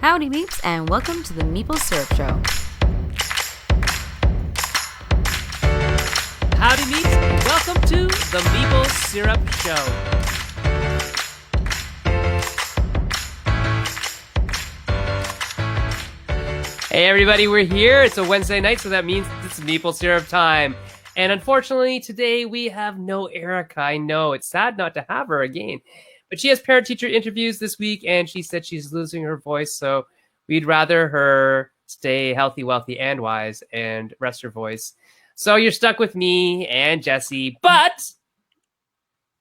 Howdy Meeps, and welcome to the Meeple Syrup Show. Howdy Meeps, welcome to the Meeple Syrup Show. Hey everybody, we're here. It's a Wednesday night, so that means it's Meeple Syrup time. And unfortunately, today we have no Erica. I know, it's sad not to have her again. But she has parent-teacher interviews this week, and she said she's losing her voice, so we'd rather her stay healthy, wealthy, and wise and rest her voice. So you're stuck with me and Jesse, but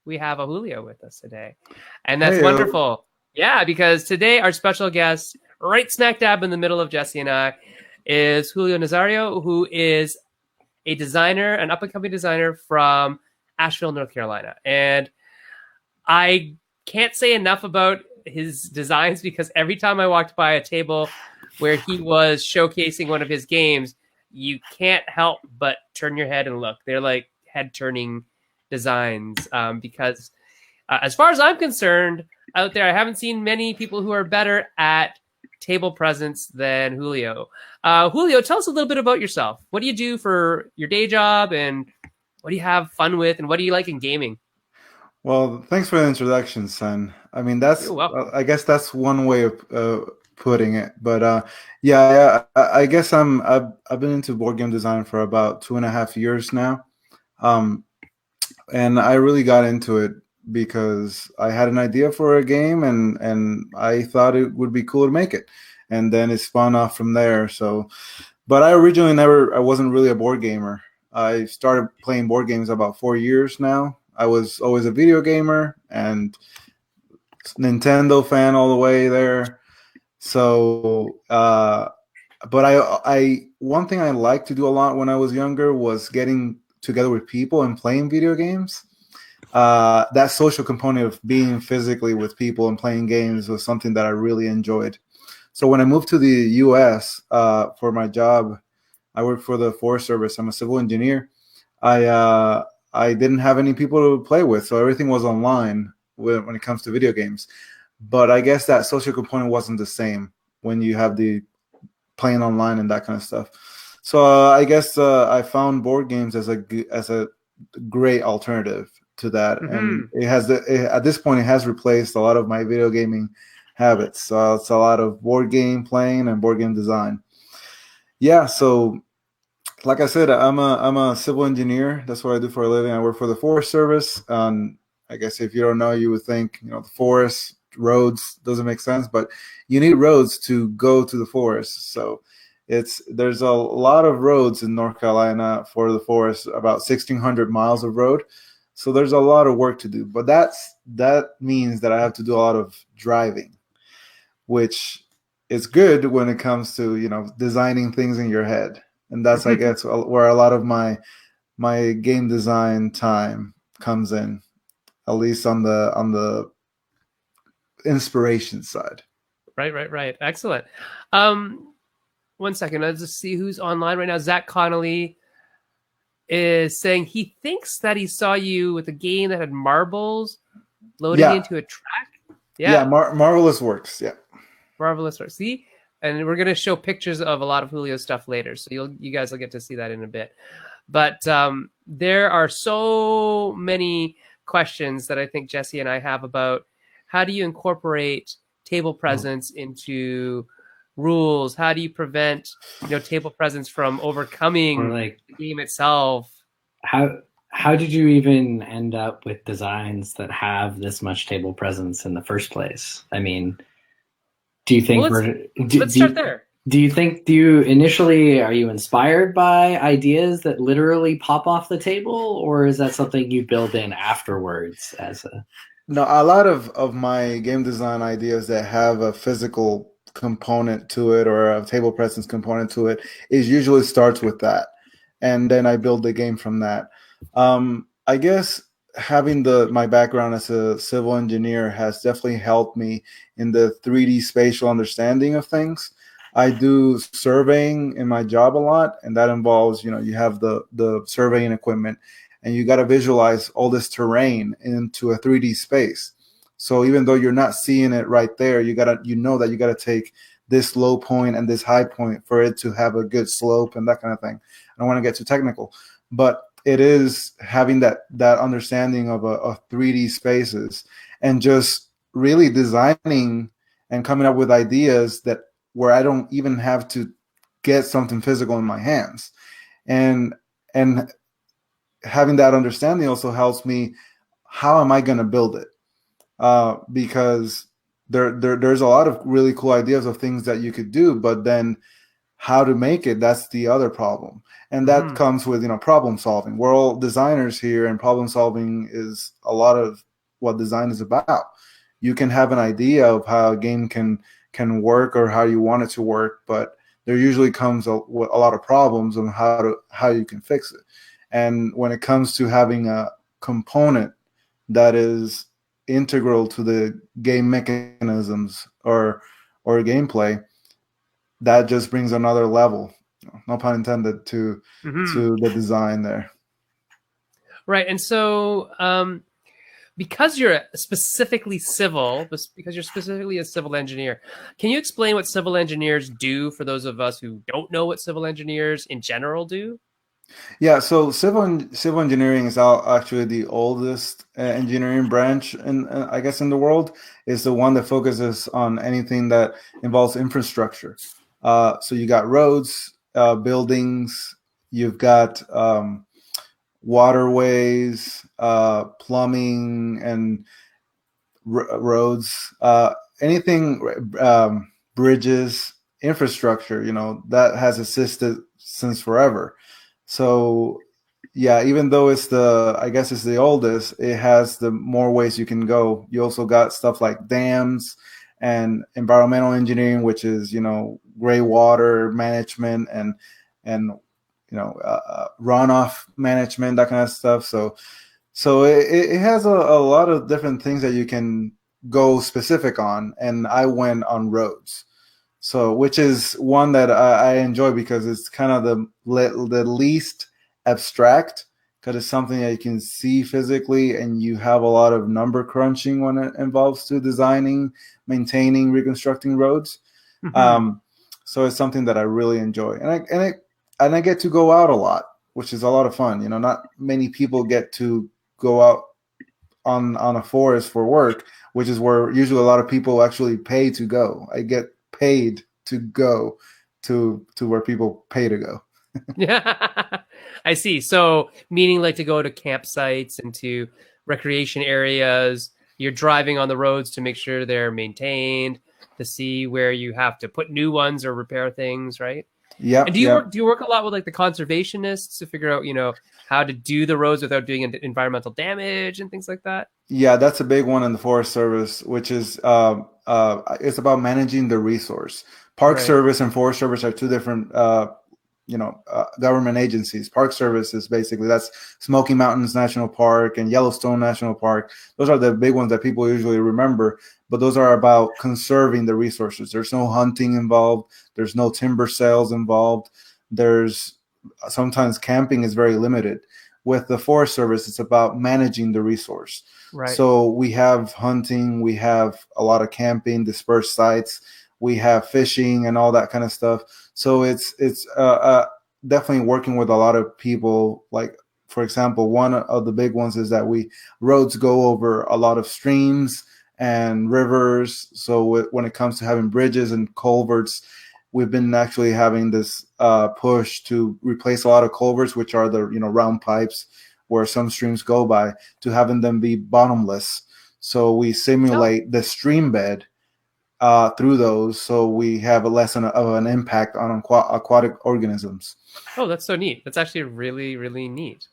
we have a Julio with us today. And that's wonderful. Yeah, because today our special guest, right smack dab in the middle of Jesse and I, is Julio Nazario, who is a designer, an up-and-coming designer from Asheville, North Carolina. And I can't say enough about his designs because every time I walked by a table where he was showcasing one of his games, you can't help but turn your head and look. They're like head-turning designs because as far as I'm concerned, out there, I haven't seen many people who are better at table presence than Julio. Julio, tell us a little bit about yourself. What do you do for your day job, and what do you have fun with, and what do you like in gaming? Well, thanks for the introduction, son. I mean, that's I guess that's one way of putting it. But yeah, I guess I've been into board game design for about 2.5 years now, and I really got into it because I had an idea for a game, and I thought it would be cool to make it, and then it spun off from there. So, but I originally I wasn't really a board gamer. I started playing board games about 4 years now. I was always a video gamer and Nintendo fan all the way there. So, but I one thing I liked to do a lot when I was younger was getting together with people and playing video games. That social component of being physically with people and playing games was something that I really enjoyed. So when I moved to the U.S. For my job, I work for the Forest Service. I'm a civil engineer. I didn't have any people to play with, so everything was online when it comes to video games. But I guess that social component wasn't the same when you have the playing online and that kind of stuff. So I guess I found board games as a great alternative to that, and at this point it has replaced a lot of my video gaming habits. So it's a lot of board game playing and board game design. Yeah, so like I said, I'm a civil engineer. That's what I do for a living. I work for the Forest Service. I guess if you don't know, you would think, the forest, roads doesn't make sense, but you need roads to go to the forest. So there's a lot of roads in North Carolina for the forest, about 1,600 miles of road. So there's a lot of work to do. But that means that I have to do a lot of driving, which is good when it comes to, designing things in your head. And that's, I guess, where a lot of my game design time comes in, at least on the inspiration side. Right. Excellent. 1 second. Let's just see who's online right now. Zach Connolly is saying he thinks that he saw you with a game that had marbles loading into a track. Yeah, Marvelous Works. Yeah. Marvelous Works. See? And we're going to show pictures of a lot of Julio's stuff later, so you guys will get to see that in a bit. But there are so many questions that I think Jesse and I have about how do you incorporate table presence into rules? How do you prevent table presence from overcoming the game itself? How did you even end up with designs that have this much table presence in the first place? I mean, do you think let's start there. Do you initially, are you inspired by ideas that literally pop off the table, or is that something you build in afterwards No, a lot of my game design ideas that have a physical component to it or a table presence component to it usually starts with that. And then I build the game from that. I guess having my background as a civil engineer has definitely helped me in the 3D spatial understanding of things. I do surveying in my job a lot, and that involves, you have the surveying equipment, and you got to visualize all this terrain into a 3D space. So even though you're not seeing it right there, you know that you got to take this low point and this high point for it to have a good slope and that kind of thing. I don't want to get too technical, but it is having that understanding of a 3D spaces and just really designing and coming up with ideas that where I don't even have to get something physical in my hands. And having that understanding also helps me, how am I going to build it? Because there's a lot of really cool ideas of things that you could do, but then how to make it, that's the other problem. And that comes with, problem solving. We're all designers here, and problem solving is a lot of what design is about. You can have an idea of how a game can work or how you want it to work, but there usually comes a lot of problems on how you can fix it. And when it comes to having a component that is integral to the game mechanisms or gameplay, that just brings another level, no pun intended, to the design there. Right. And so because you're specifically a civil engineer, can you explain what civil engineers do for those of us who don't know what civil engineers in general do? Yeah, so civil engineering is actually the oldest engineering branch I guess in the world. Is the one that focuses on anything that involves infrastructure. So you got roads, buildings, you've got waterways, plumbing, and roads, anything, bridges, infrastructure. That has existed since forever. So yeah, even though it's the oldest, it has the more ways you can go. You also got stuff like dams and environmental engineering, which is, gray water management and runoff management, that kind of stuff. So it has a lot of different things that you can go specific on. And I went on roads. So, which is one that I enjoy because it's kind of the least abstract, because it's something that you can see physically, and you have a lot of number crunching when it involves to designing, maintaining, reconstructing roads. So it's something that I really enjoy, and I get to go out a lot, which is a lot of fun. Not many people get to go out on a forest for work, which is where usually a lot of people actually pay to go. I get paid to go to where people pay to go. Yeah, I see. So meaning like to go to campsites and to recreation areas, you're driving on the roads to make sure they're maintained, to see where you have to put new ones or repair things, right? Yeah. And do you work a lot with like the conservationists to figure out, how to do the roads without doing environmental damage and things like that? Yeah, that's a big one in the Forest Service, which is it's about managing the resource. Park Service and Forest Service are two different government agencies. Park Service is basically, that's Smoky Mountains National Park and Yellowstone National Park. Those are the big ones that people usually remember, but those are about conserving the resources. There's no hunting involved. There's no timber sales involved. There's sometimes camping is very limited. With the Forest Service, it's about managing the resource. Right. So we have hunting, we have a lot of camping, dispersed sites, we have fishing and all that kind of stuff. So it's definitely working with a lot of people. Like, for example, one of the big ones is that roads go over a lot of streams and rivers. So when it comes to having bridges and culverts, we've been actually having this push to replace a lot of culverts, which are the round pipes where some streams go by, to having them be bottomless. So we simulate the stream bed through those, so we have less of an impact on aquatic organisms. Oh, that's so neat. That's actually really, really neat.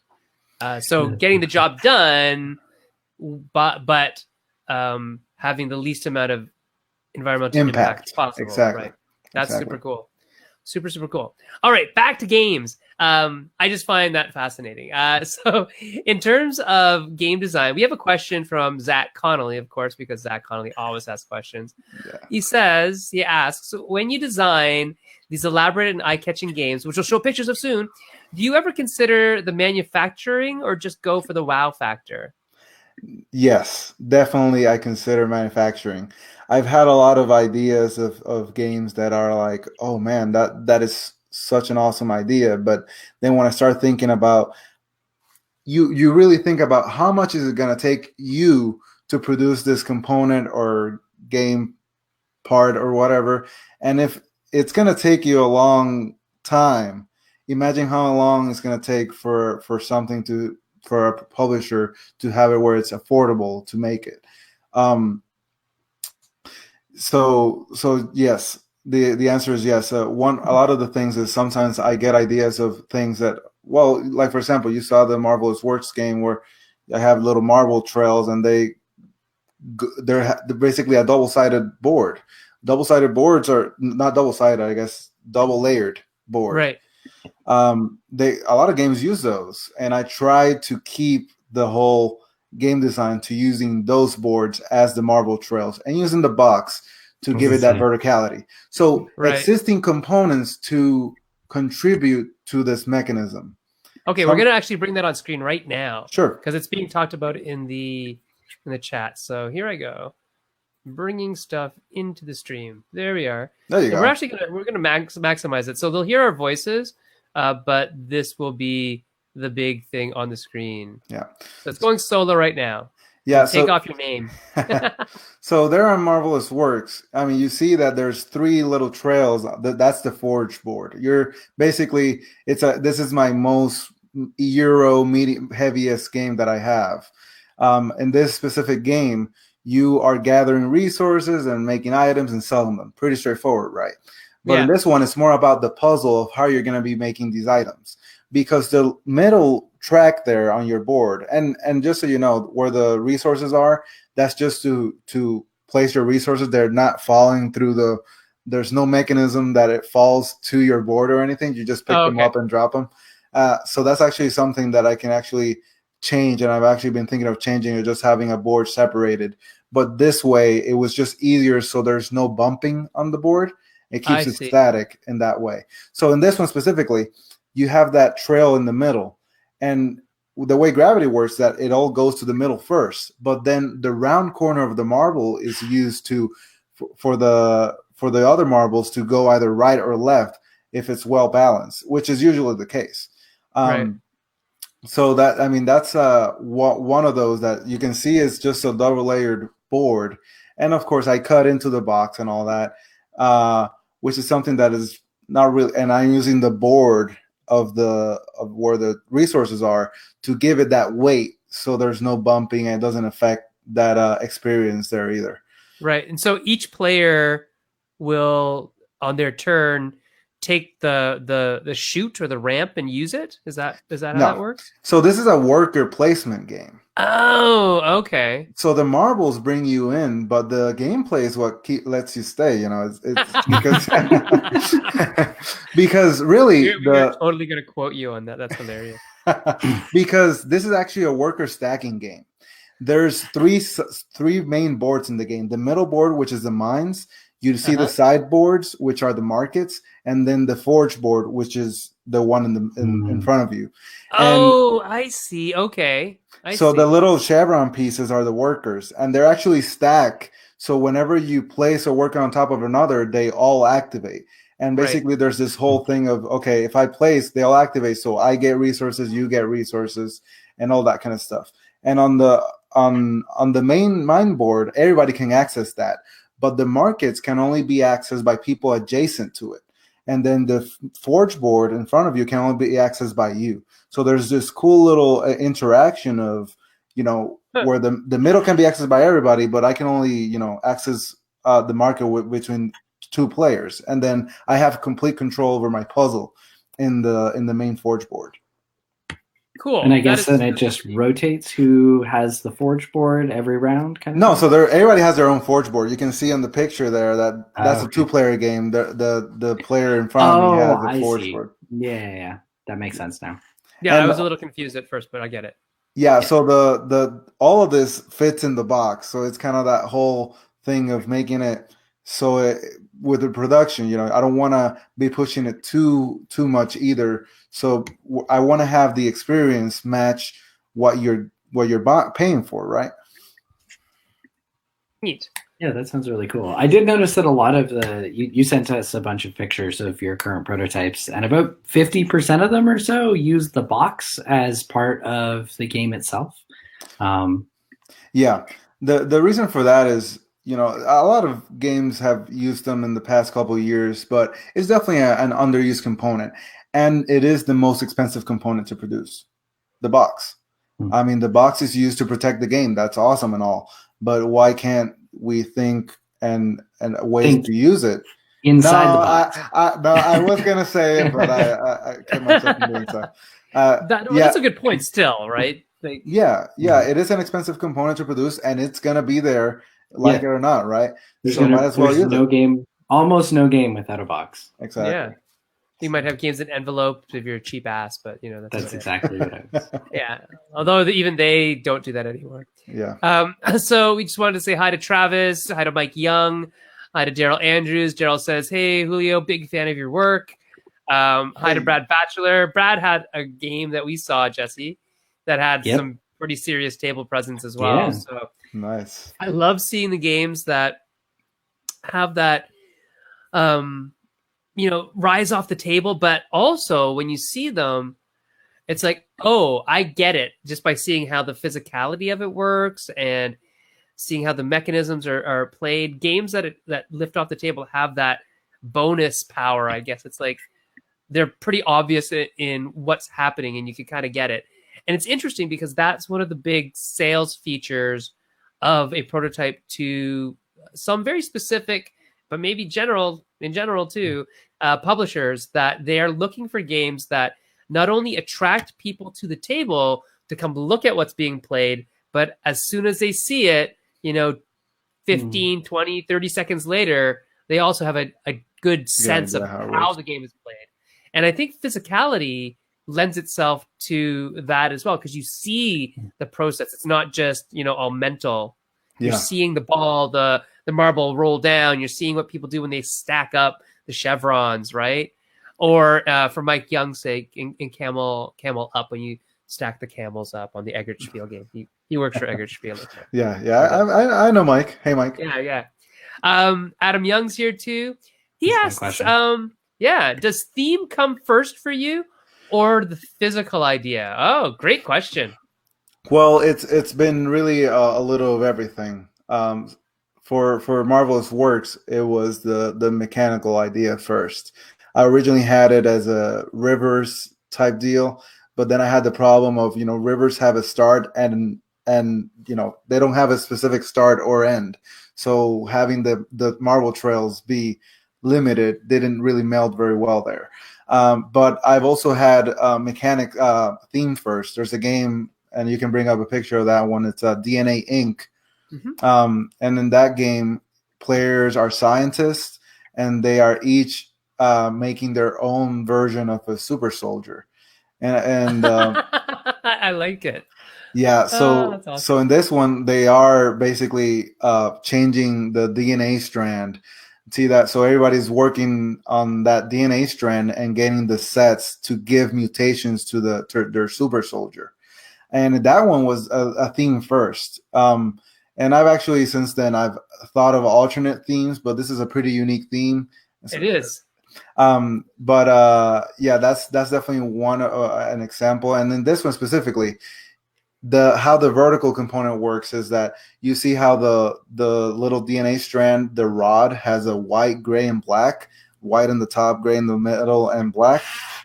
So getting the job done, but having the least amount of environmental impact possible. Exactly. Right. That's super cool. Super, super cool. All right, back to games. I just find that fascinating. So in terms of game design, we have a question from Zach Connolly, of course, because Zach Connolly always asks questions. Yeah. He asks, when you design these elaborate and eye-catching games, which we'll show pictures of soon, do you ever consider the manufacturing or just go for the wow factor? Yes, definitely. I consider manufacturing. I've had a lot of ideas of games that are like, oh man, that is such an awesome idea. But then when I start thinking about you really think about how much is it going to take you to produce this component or game part or whatever, and if it's going to take you a long time, imagine how long it's going to take for something to for a publisher to have it where it's affordable to make it. So yes, the answer is yes. A lot of the things is sometimes I get ideas of things that, well, like for example, you saw the Marvelous Works game where I have little marble trails, and they're basically a double-sided board. Double-sided boards are not double-sided, I guess, double-layered board. Right. A lot of games use those, and I try to keep the whole game design to using those boards as the marble trails and using the box to give it that verticality. So existing components to contribute to this mechanism. Okay, we're gonna actually bring that on screen right now. Sure. Because it's being talked about in the chat. So here I go, bringing stuff into the stream. There we are. There you go. We're gonna maximize it. So they'll hear our voices, but this will be the big thing on the screen. Yeah. So it's going solo right now. Yeah. Take off your name. So there are Marvelous Works. I mean, you see that there's 3 little trails. That's the forge board. You're basically this is my most Euro medium heaviest game that I have. In this specific game, you are gathering resources and making items and selling them. Pretty straightforward, right? But in this one, it's more about the puzzle of how you're going to be making these items. Because the middle track there on your board, and just so you know where the resources are, that's just to place your resources. They're not falling through there's no mechanism that it falls to your board or anything. You just pick them up and drop them. So that's actually something that I can actually change, and I've actually been thinking of changing it, just having a board separated. But this way, it was just easier, so there's no bumping on the board. It keeps it static in that way. So in this one specifically, you have that trail in the middle, and the way gravity works, that it all goes to the middle first, but then the round corner of the marble is used for the other marbles to go either right or left if it's well balanced, which is usually the case. Right. So that's one of those that you can see is just a double layered board, and of course I cut into the box and all that, which is something that is not really, and I'm using the board of where the resources are to give it that weight, so there's no bumping and it doesn't affect that experience there either. Right. And so each player will, on their turn, take the chute or the ramp and use it. Is that how that works? So this is a worker placement game. Oh, okay. So the marbles bring you in, but the gameplay is what lets you stay. You know, it's because because really, we're totally gonna quote you on that. That's hilarious. Because this is actually a worker stacking game. There's three main boards in the game. The middle board, which is the mines. You see the sideboards, which are the markets, and then the forge board, which is the one in front of you. Oh, I see. Okay. So the little chevron pieces are the workers, and they're actually stacked. So whenever you place a worker on top of another, they all activate. And basically, there's this whole thing of, okay, if I place, they all activate. So I get resources, you get resources, and all that kind of stuff. And on the main mine board, everybody can access that. But the markets can only be accessed by people adjacent to it. And then the forge board in front of you can only be accessed by you. So there's this cool little interaction of, where the middle can be accessed by everybody, but I can only, access the market between 2 players. And then I have complete control over my puzzle in the main forge board. Cool. And I guess then it just rotates who has the forge board every round, kind of. No, so everybody has their own forge board. You can see on the picture there that's a 2-player game. The player in front of me has the forge board. Yeah, that makes sense now. Yeah, I was a little confused at first, but I get it. Yeah, so the all of this fits in the box. So it's kind of that whole thing of making it so with the production, I don't want to be pushing it too much either. So I want to have the experience match what you're paying for, right? Neat. Yeah, that sounds really cool. I did notice that a lot of you sent us a bunch of pictures of your current prototypes, and about 50% of them or so use the box as part of the game itself. Um, Yeah, the reason for that is, a lot of games have used them in the past couple of years, but it's definitely an underused component, and it is the most expensive component to produce, the box. Hmm. I mean, the box is used to protect the game. That's awesome and all, but why can't we think and ways think to use it? No, inside the box. I was gonna say it, but I kept myself from doing so. Yeah, That's a good point still, right? Like, yeah, it is an expensive component to produce, and it's gonna be there, like Yeah, it or not, right? So might as well there's use it. no game, almost no game without a box. Exactly. yeah. You might have games in envelopes if you're a cheap ass, but that's That's about it. exactly what I was. Yeah. Although even they don't do that anymore. Yeah. So we just wanted to say hi to Travis, hi to Mike Young, hi to Daryl Andrews. Daryl says, "Hey Julio, big fan of your work." Hi to Hey. Brad Batchelor. Brad had a game that we saw, Jesse, that had Yep. some pretty serious table presence as well. Yeah. So Nice. I love seeing the games that have that rise off the table, but also when you see them, it's like, oh, I get it just by seeing how the physicality of it works and seeing how the mechanisms are played. Games that lift off the table have that bonus power, I guess. It's like they're pretty obvious in what's happening and you can kind of get it. And it's interesting because that's one of the big sales features of a prototype to some very specific, but maybe in general too, publishers, that they are looking for games that not only attract people to the table to come look at what's being played, but as soon as they see it, 15, 20, 30 seconds later, they also have a good sense idea of how it how works. the game is played. And I think physicality lends itself to that as well, because you see the process. It's not just, all mental. You're Yeah. seeing the ball, the marble roll down. You're seeing what people do when they stack up the chevrons, right? Or for Mike Young's sake, in Camel Up, when you stack the camels up on the Eggert Spiel game. He works for Eggert Spiel. Yeah. I know Mike. Hey, Mike. Yeah. Adam Young's here too. He That's my asks, question. does theme come first for you or the physical idea? Oh, great question. Well, it's been really a little of everything. For Marvelous Works, it was the mechanical idea first. I originally had it as a Rivers type deal, but then I had the problem of Rivers have a start and they don't have a specific start or end. So having the Marvel trails be limited didn't really meld very well there. But I've also had mechanic theme first. There's a game, and you can bring up a picture of that one. It's DNA Inc. Mm-hmm. And in that game, players are scientists, and they are each making their own version of a super soldier. And I like it. yeah, That's awesome. so in this one, they are basically changing the DNA strand. See that? So everybody's working on that DNA strand and getting the sets to give mutations to their super soldier. And that one was a theme first. And I've actually since then I've thought of alternate themes, but this is a pretty unique theme. It is. But yeah, that's definitely one an example. And then this one specifically, how the vertical component works is that you see how the little DNA strand, the rod, has a white, gray, and black. White in the top, gray in the middle, and black.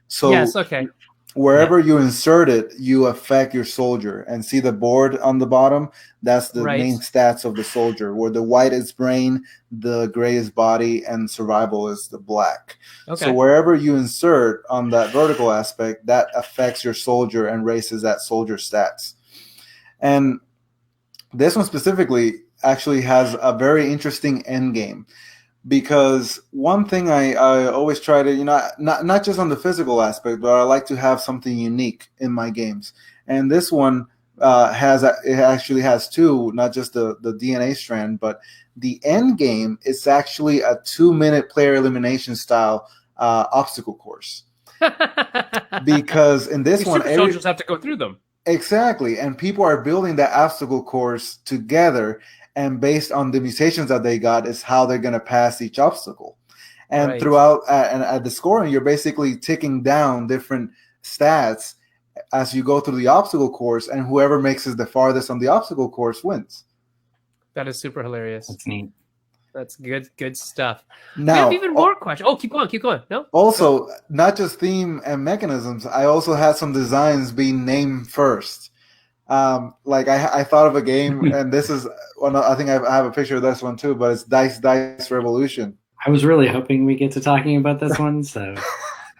So yes, okay. Wherever you insert it, you affect your soldier. And see the board on the bottom? That's the main stats of the soldier, where the white is brain, the gray is body, and survival is the black. Okay. So wherever you insert on that vertical aspect, that affects your soldier and raises that soldier stats. And this one specifically actually has a very interesting end game. Because one thing I always try to, not just on the physical aspect, but I like to have something unique in my games. And this one actually has two, not just the DNA strand, but the end game is actually a 2-minute player elimination style obstacle course. Because in this one, super soldiers have to go through them. Exactly. And people are building that obstacle course together. and based on the mutations that they got is how they're going to pass each obstacle. And Right. throughout and at the scoring, you're basically ticking down different stats as you go through the obstacle course, and whoever makes it the farthest on the obstacle course wins. That is super hilarious. That's neat. That's good stuff. Now, we have even more questions. Oh, keep going. No? Also, not just theme and mechanisms, I also had some designs being named first. Like I thought of a game, and this is one. I think I have a picture of this one too, but it's Dice Revolution. I was really hoping we get to talking about this one, so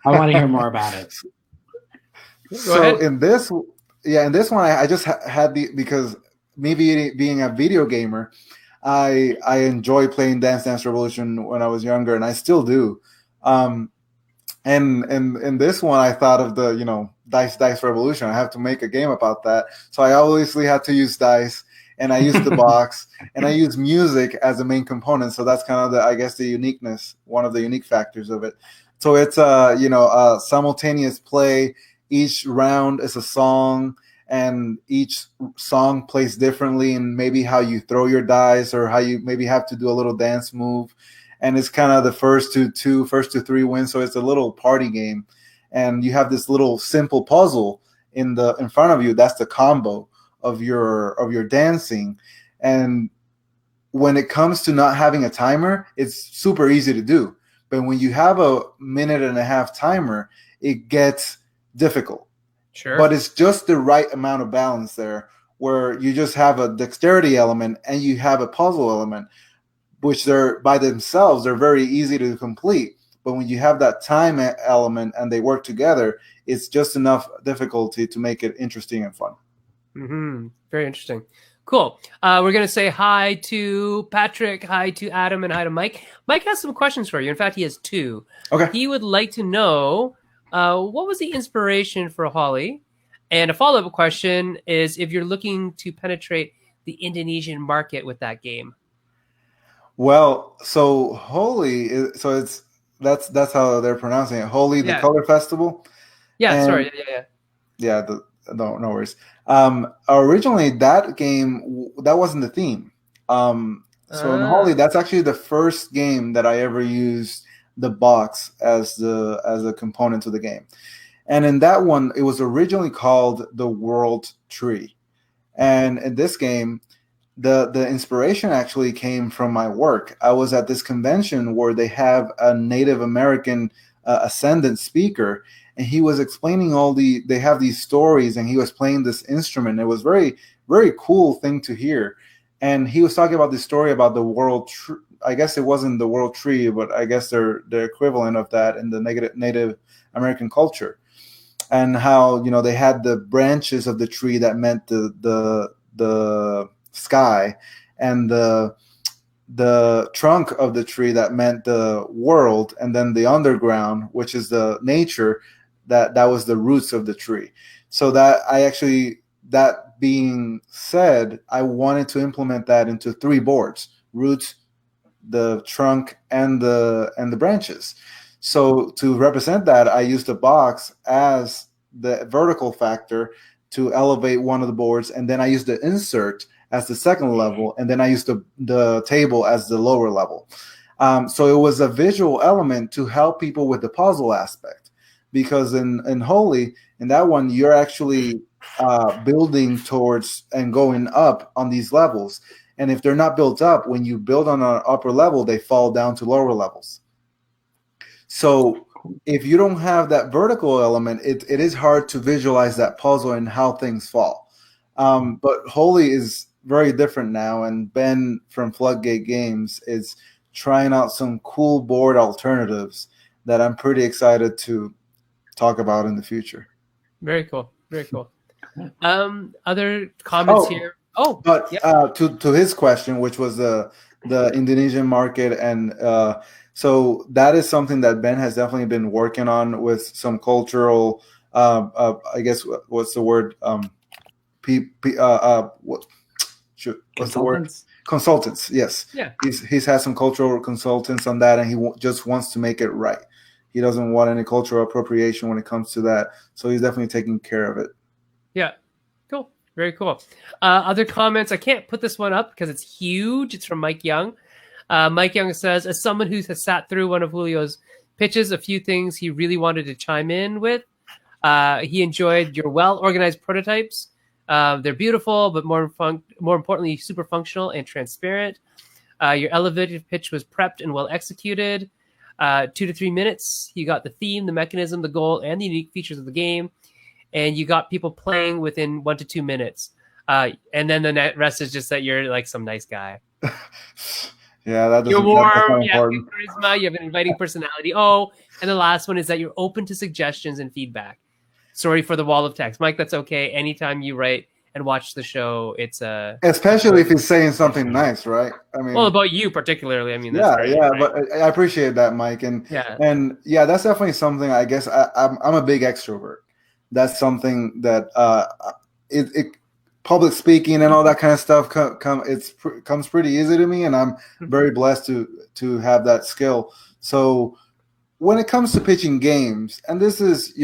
I want to hear more about it. So in this one, I just had because me being a video gamer, I enjoy playing Dance Revolution when I was younger, and I still do. And in this one, I thought of the Dice Revolution. I have to make a game about that, so I obviously had to use dice, and I used the box, and I use music as a main component. So that's kind of the uniqueness, one of the unique factors of it. So it's a simultaneous play. Each round is a song, and each song plays differently, and maybe how you throw your dice, or how you maybe have to do a little dance move. And it's kind of the first to three wins. So it's a little party game, and you have this little simple puzzle in front of you. That's the combo of your dancing. And when it comes to not having a timer, it's super easy to do. But when you have a minute and a half timer, it gets difficult. Sure. But it's just the right amount of balance there, where you just have a dexterity element and you have a puzzle element, which they're by themselves, they're very easy to complete. But when you have that time element and they work together, it's just enough difficulty to make it interesting and fun. Mm-hmm. Very interesting. Cool. We're going to say hi to Patrick, hi to Adam, and hi to Mike. Mike has some questions for you. In fact, he has two. Okay. He would like to know what was the inspiration for Holly? And a follow-up question is if you're looking to penetrate the Indonesian market with that game. Well, so Holy, that's how they're pronouncing it. Holy, the Color Festival. Yeah, And, sorry. Yeah. No worries. Originally, that game that wasn't the theme. So in Holy, that's actually the first game that I ever used the box as a component to the game. And in that one, it was originally called the World Tree. And in this game, the inspiration actually came from my work. I was at this convention where they have a Native American ascendant speaker, and he was explaining they have these stories, and he was playing this instrument. It was very, very cool thing to hear. And he was talking about this story about the world tree. I guess it wasn't the world tree, but I guess they're equivalent of that in the Native American culture. And how, they had the branches of the tree that meant the sky, and the trunk of the tree that meant the world, and then the underground, which is the nature, that was the roots of the tree. So that being said, I wanted to implement that into 3 boards: roots, the trunk, and the branches. So to represent that, I used a box as the vertical factor to elevate one of the boards, and then I used the insert as the second level, and then I used the table as the lower level. So it was a visual element to help people with the puzzle aspect, because in Holy, in that one, you're actually building towards and going up on these levels. And if they're not built up, when you build on an upper level, they fall down to lower levels. So if you don't have that vertical element, it is hard to visualize that puzzle and how things fall. But Holy is very different now, and Ben from Floodgate Games is trying out some cool board alternatives that I'm pretty excited to talk about in the future. Very cool. Very cool. Other comments here? But to his question, which was the Indonesian market, and so that is something that Ben has definitely been working on with some cultural, I guess, what's the word? What's the word? Consultants. Yes. Yeah. He's had some cultural consultants on that, and he just wants to make it right. He doesn't want any cultural appropriation when it comes to that. So he's definitely taking care of it. Yeah. Cool. Very cool. Other comments. I can't put this one up because it's huge. It's from Mike Young. Mike Young says, as someone who has sat through one of Julio's pitches, a few things he really wanted to chime in with. He enjoyed your well-organized prototypes. They're beautiful, but more importantly, super functional and transparent. Your elevated pitch was prepped and well executed. 2 to 3 minutes. You got the theme, the mechanism, the goal, and the unique features of the game. And you got people playing within 1 to 2 minutes. And then the rest is just that you're like some nice guy. Yeah, that's You're warm, important. you have good charisma, you have an inviting personality. Oh, and the last one is that you're open to suggestions and feedback. Sorry for the wall of text. Mike, that's okay. Anytime you write and watch the show, it's especially if he's saying something nice, right? I mean, well, about you particularly. I mean, yeah, that's yeah, right? but I appreciate that, Mike, and yeah, that's definitely something. I guess I'm a big extrovert. That's something that it public speaking and all that kind of stuff comes pretty easy to me, and I'm very blessed to have that skill. So when it comes to pitching games, and this is,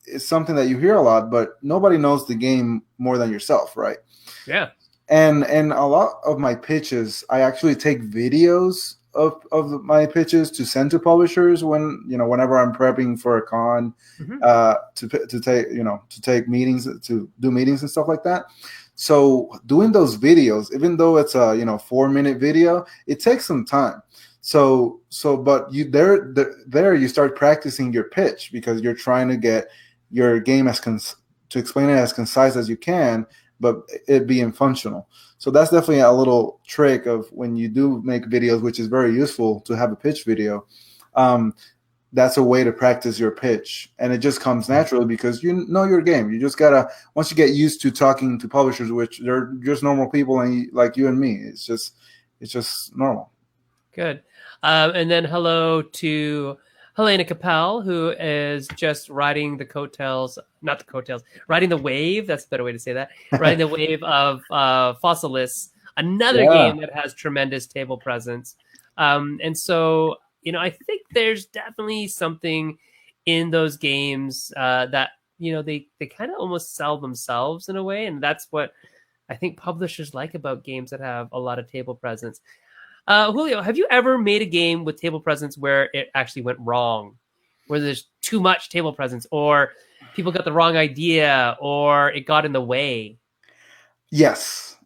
it's something that you hear a lot, but nobody knows the game more than yourself, right? Yeah. And a lot of my pitches, I actually take videos of my pitches to send to publishers whenever I'm prepping for a con, to take meetings, to do meetings and stuff like that. So doing those videos, even though it's a 4-minute video, it takes some time. But you there you start practicing your pitch, because you're trying to get your game to explain it as concise as you can, but it being functional. So that's definitely a little trick of when you do make videos, which is very useful to have a pitch video. That's a way to practice your pitch, and it just comes naturally because you know your game. You just gotta, once you get used to talking to publishers, which they're just normal people and like you and me, it's just normal. Good. And then hello to Helena Capel, who is just riding the coattails, not the coattails, riding the wave. That's a better way to say that. Riding the wave of Fossilis, another game that has tremendous table presence. And so, I think there's definitely something in those games that, they kind of almost sell themselves in a way. And that's what I think publishers like about games that have a lot of table presence. Julio, have you ever made a game with table presence where it actually went wrong, where there's too much table presence, or people got the wrong idea, or it got in the way? Yes.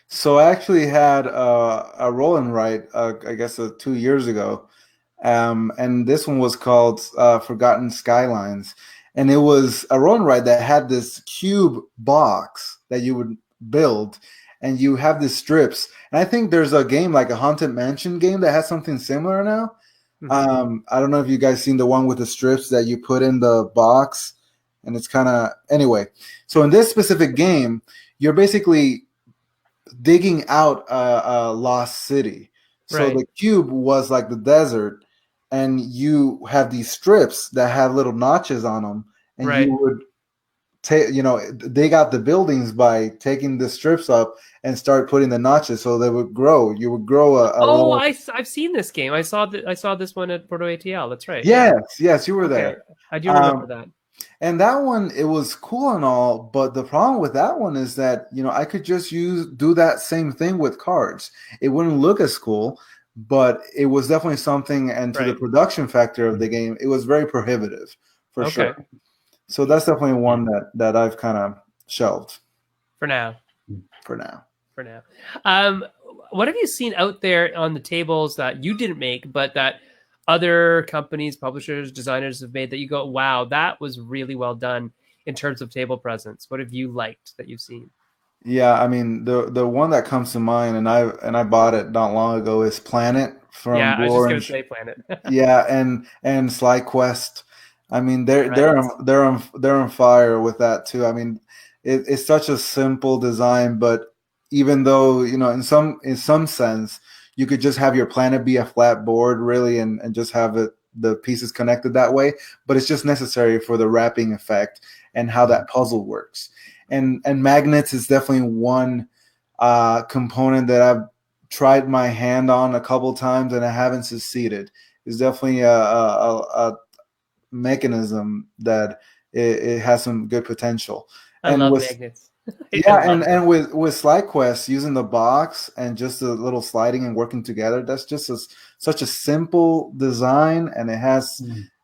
So I actually had a roll and write, I guess 2 years ago, and this one was called Forgotten Skylines, and it was a roll and write that had this cube box that you would build, and you have these strips. And I think there's a game like a Haunted Mansion game that has something similar now. I don't know if you guys seen the one with the strips that you put in the box, and it's kind of, anyway. So in this specific game, you're basically digging out a lost city. So the cube was like the desert, and you have these strips that have little notches on them, and you would dig out the buildings by taking the strips up and start putting the notches, so they would grow. You would grow a little... I've seen this game. I saw this one at Proto ATL. That's right. Yes, you were there. I do remember that. And that one, it was cool and all, but the problem with that one is that I could just do that same thing with cards. It wouldn't look as cool, but it was definitely something. And to the production factor of the game, it was very prohibitive for sure. So that's definitely one that I've kind of shelved for now. What have you seen out there on the tables that you didn't make, but that other companies, publishers, designers have made that you go, wow, that was really well done in terms of table presence? What have you liked that you've seen? Yeah, I mean, the one that comes to mind, and I bought it not long ago, is Planet from Blue I was Orange. just going to say Planet. Yeah, and Sly Quest. I mean, they're on fire with that too. I mean, it's such a simple design, but even though in some sense you could just have your planet be a flat board, really, and just have the pieces connected that way, but it's just necessary for the wrapping effect and how that puzzle works. And magnets is definitely one component that I've tried my hand on a couple times and I haven't succeeded. It's definitely a mechanism that it has some good potential. I love magnets. I Yeah, love and with Slide Quest using the box and just a little sliding and working together, that's just such a simple design, and it has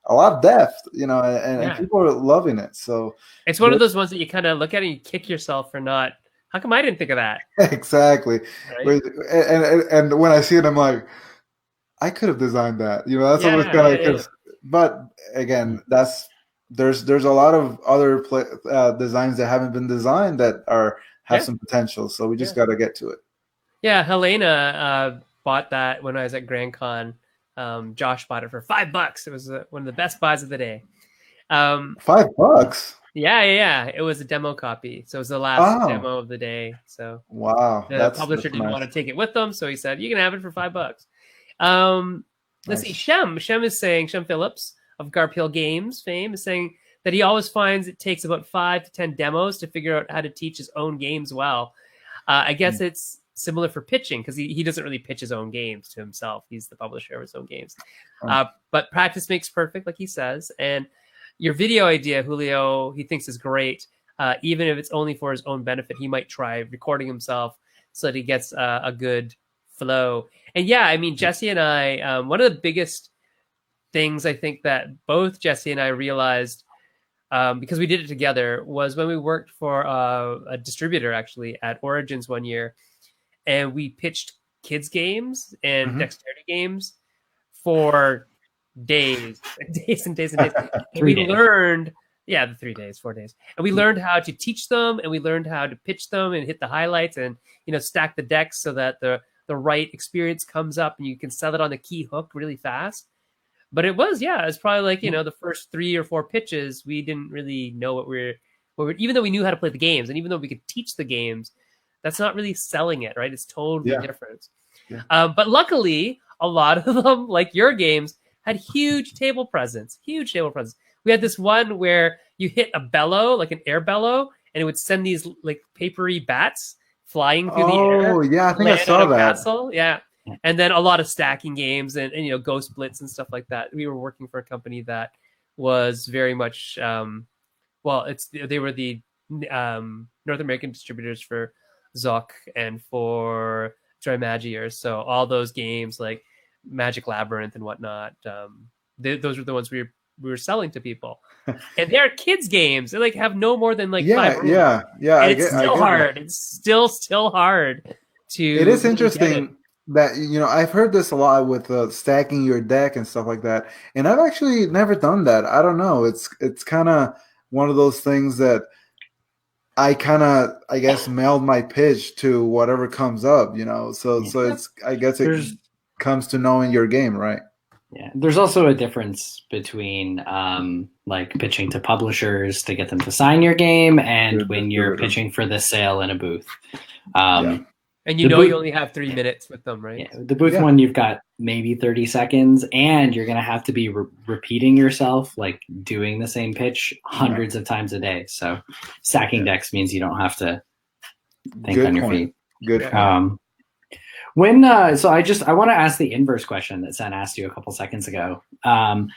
a lot of depth, and Yeah. people are loving it. So It's one of those ones that you kind of look at and you kick yourself for not. How come I didn't think of that? exactly. Right? And when I see it, I'm like, I could have designed that. That's always Yeah, kind yeah, of yeah. but again, there's a lot of other designs that haven't been designed that have Yeah, some potential. So we just yeah. got to get to it. Yeah, Helena bought that when I was at Grand Con. Josh bought it for $5. It was one of the best buys of the day. Um, $5. yeah, yeah, yeah. It was a demo copy, so it was the last Oh, demo of the day. So wow, the that's publisher didn't want nice. to take it with them, so he said, "You can have it for $5." Um, let's see. Nice. Shem is saying, Shem Phillips of Garphill Games fame is saying that he always finds it takes about 5 to 10 demos to figure out how to teach his own games well. I guess it's similar for pitching because he doesn't really pitch his own games to himself. He's the publisher of his own games. But practice makes perfect, like he says. And your video idea, Julio, he thinks is great. Even if it's only for his own benefit, he might try recording himself so that he gets a good flow. And yeah, I mean, Jesse and I, one of the biggest things I think that both Jesse and I realized because we did it together was when we worked for a distributor actually at Origins one year, and we pitched kids games and dexterity games for days, days and days and days. And we learned, yeah, the 3 days, 4 days, and we learned how to teach them, and we learned how to pitch them and hit the highlights, and stack the decks so that the right experience comes up, and you can sell it on the key hook really fast. But it was, yeah, it's probably like the first 3 or 4 pitches, we didn't really know what we're even though we knew how to play the games, and even though we could teach the games, that's not really selling it, right? It's totally different. Yeah. But luckily, a lot of them, like your games, had huge table presence. Huge table presence. We had this one where you hit a bellow, like an air bellow, and it would send these like papery bats flying through the air. Oh, yeah, I think I land saw on a that. Castle. Yeah. And then a lot of stacking games and ghost blitz and stuff like that. We were working for a company that was very much they were the North American distributors for Zoc and for Joy Magier. So all those games like Magic Labyrinth and whatnot, those were the ones we were selling to people. And they're kids games. They like have no more than like 5 rules. Yeah. And it's still hard. It's still hard to. It is interesting that I've heard this a lot with stacking your deck and stuff like that, and I've actually never done that. I don't know. It's kind of one of those things that I kind of, I guess, meld my pitch to whatever comes up. So it's, I guess it comes to knowing your game, right? Yeah, there's also a difference between like pitching to publishers to get them to sign your game and when you're pitching for the sale in a booth. And you only have 3 minutes with them, right? Yeah, the booth one, you've got maybe 30 seconds, and you're going to have to be repeating yourself, like doing the same pitch hundreds of times a day. So stacking decks means you don't have to think on your feet. Good. So I want to ask the inverse question that Sen asked you a couple seconds ago. Do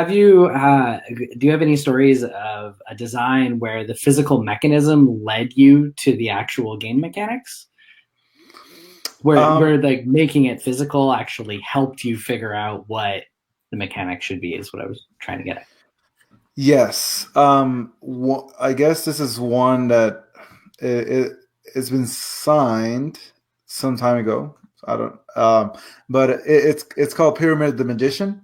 you have any stories of a design where the physical mechanism led you to the actual game mechanics? Where like making it physical actually helped you figure out what the mechanic should be is what I was trying to get at. Yes. I guess this is one that it's been signed some time ago. I don't but it's called Pyramid the Magician.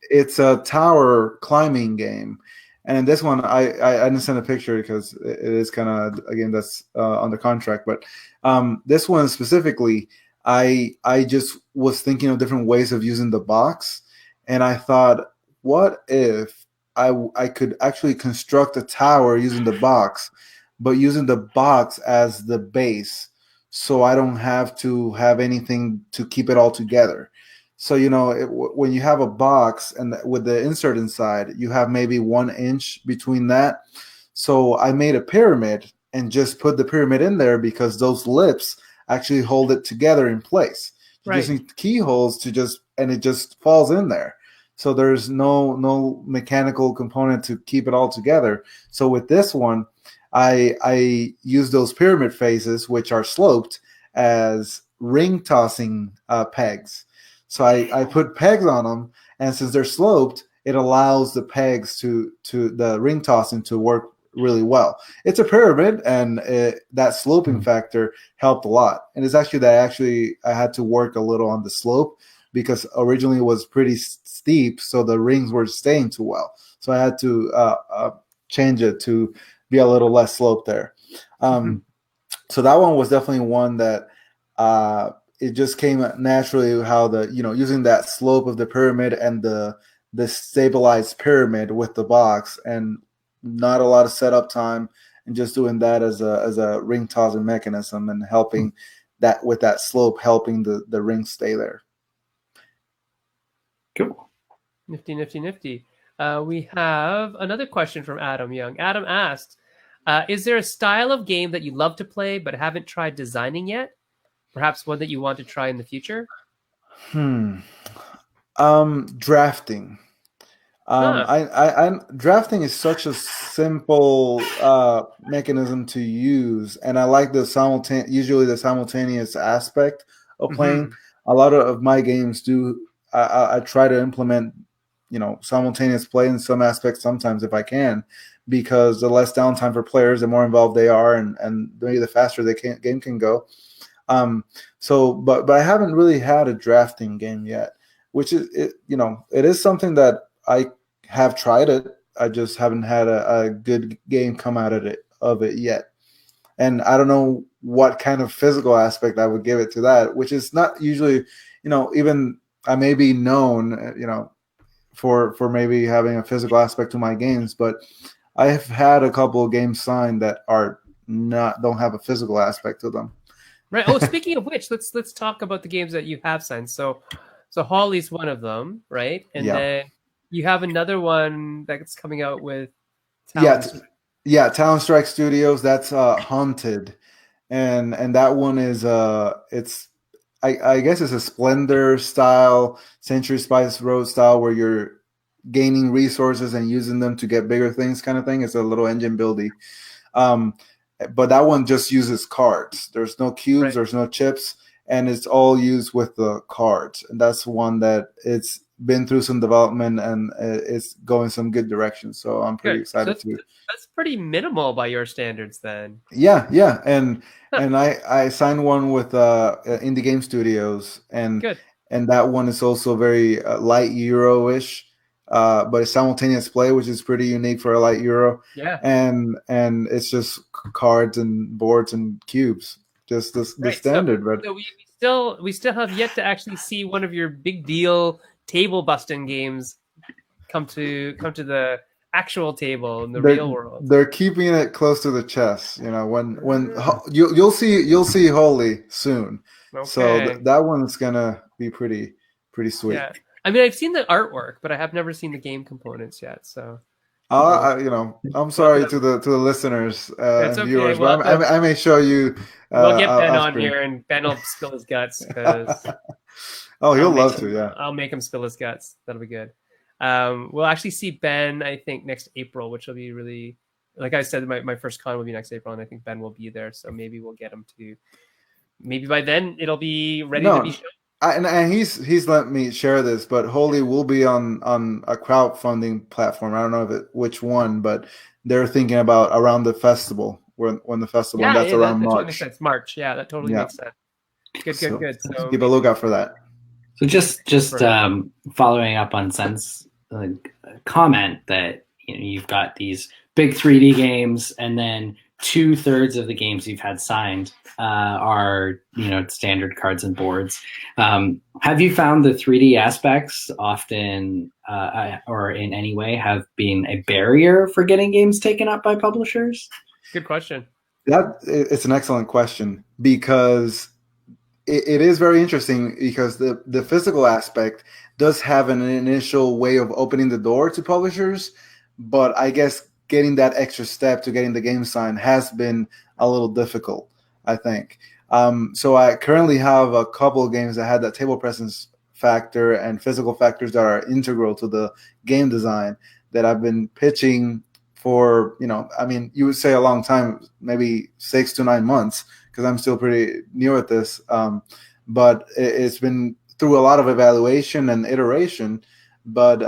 It's a tower climbing game. And in this one, I didn't send a picture because it is kind of a game that's under contract. But this one specifically, I just was thinking of different ways of using the box. And I thought, what if I could actually construct a tower using the box, but using the box as the base, so I don't have to have anything to keep it all together. So, when you have a box and with the insert inside, you have maybe 1 inch between that. So I made a pyramid and just put the pyramid in there because those lips actually hold it together in place. You just need keyholes and it just falls in there. So there's no mechanical component to keep it all together. So with this one, I use those pyramid faces, which are sloped, as ring tossing pegs. So I put pegs on them, and since they're sloped, it allows the pegs to the ring tossing to work really well. It's a pyramid, and that sloping factor helped a lot. And it's actually that I had to work a little on the slope because originally it was pretty steep, so the rings were staying too well. So I had to change it to be a little less slope there. So that one was definitely one that it just came naturally how using that slope of the pyramid and the stabilized pyramid with the box and not a lot of setup time and just doing that as a ring tossing mechanism and helping that with that slope, helping the ring stay there. Cool. Nifty. We have another question from Adam Young. Adam asked, is there a style of game that you love to play but haven't tried designing yet? Perhaps one that you want to try in the future? Drafting. Drafting is such a simple mechanism to use, and I like the simultaneous aspect of playing. A lot of my games do. I try to implement, simultaneous play in some aspects sometimes if I can, because the less downtime for players, the more involved they are, and maybe the faster the game can go. But I haven't really had a drafting game yet, which is it is something that I have tried it. I just haven't had a good game come out of it yet. And I don't know what kind of physical aspect I would give it to that, which is not usually, even I may be known, for maybe having a physical aspect to my games, but I have had a couple of games signed that don't have a physical aspect to them. Right. Oh, speaking of which, let's talk about the games that you have signed. So Holly's one of them, right? And then you have another one that's coming out with Talon Strike Studios. That's Haunted, and that one is I guess it's a Splendor style, Century Spice Road style, where you're gaining resources and using them to get bigger things, kind of thing. It's a little engine buildy. But that one just uses cards. There's no cubes, right. There's no chips, and it's all used with the cards. And that's one that it's been through some development and it's going some good direction. So I'm pretty excited too. That's pretty minimal by your standards then. Yeah. And I signed one with Indie Game Studios, and that one is also very light Euro-ish. But it's simultaneous play, which is pretty unique for a light Euro. Yeah. And it's just cards and boards and cubes, just the standard. So we still have yet to actually see one of your big deal table busting games come to the actual table in the real world. They're keeping it close to the chest. When you'll see Holy soon. Okay. So that one's gonna be pretty sweet. Yeah. I mean, I've seen the artwork, but I have never seen the game components yet. So, I'm sorry to the listeners and viewers, but I may show you. We'll get Ben on here, and Ben will spill his guts because. He'll love to. Yeah, I'll make him spill his guts. That'll be good. We'll actually see Ben, I think, next April, which will be really, like I said, my first con will be next April, and I think Ben will be there. So maybe we'll get him to. Maybe by then it'll be ready to be shown. And he's let me share this, but Holy will be on a crowdfunding platform. I don't know which one, but they're thinking about around the festival when the festival. And that's around March. Makes sense. March, that totally makes sense. Good. So keep a lookout for that. So just following up on Sen's comment that you've got these big 3D games, and then 2/3 of the games you've had signed are standard cards and boards. Have you found the 3D aspects often or in any way have been a barrier for getting games taken up by publishers? Good question. It's an excellent question, because it is very interesting, because the physical aspect does have an initial way of opening the door to publishers, but I guess getting that extra step to getting the game signed has been a little difficult, I think. So I currently have a couple of games that had that table presence factor and physical factors that are integral to the game design that I've been pitching for, I mean, you would say a long time, maybe 6 to 9 months, because I'm still pretty new at this. But it's been through a lot of evaluation and iteration, but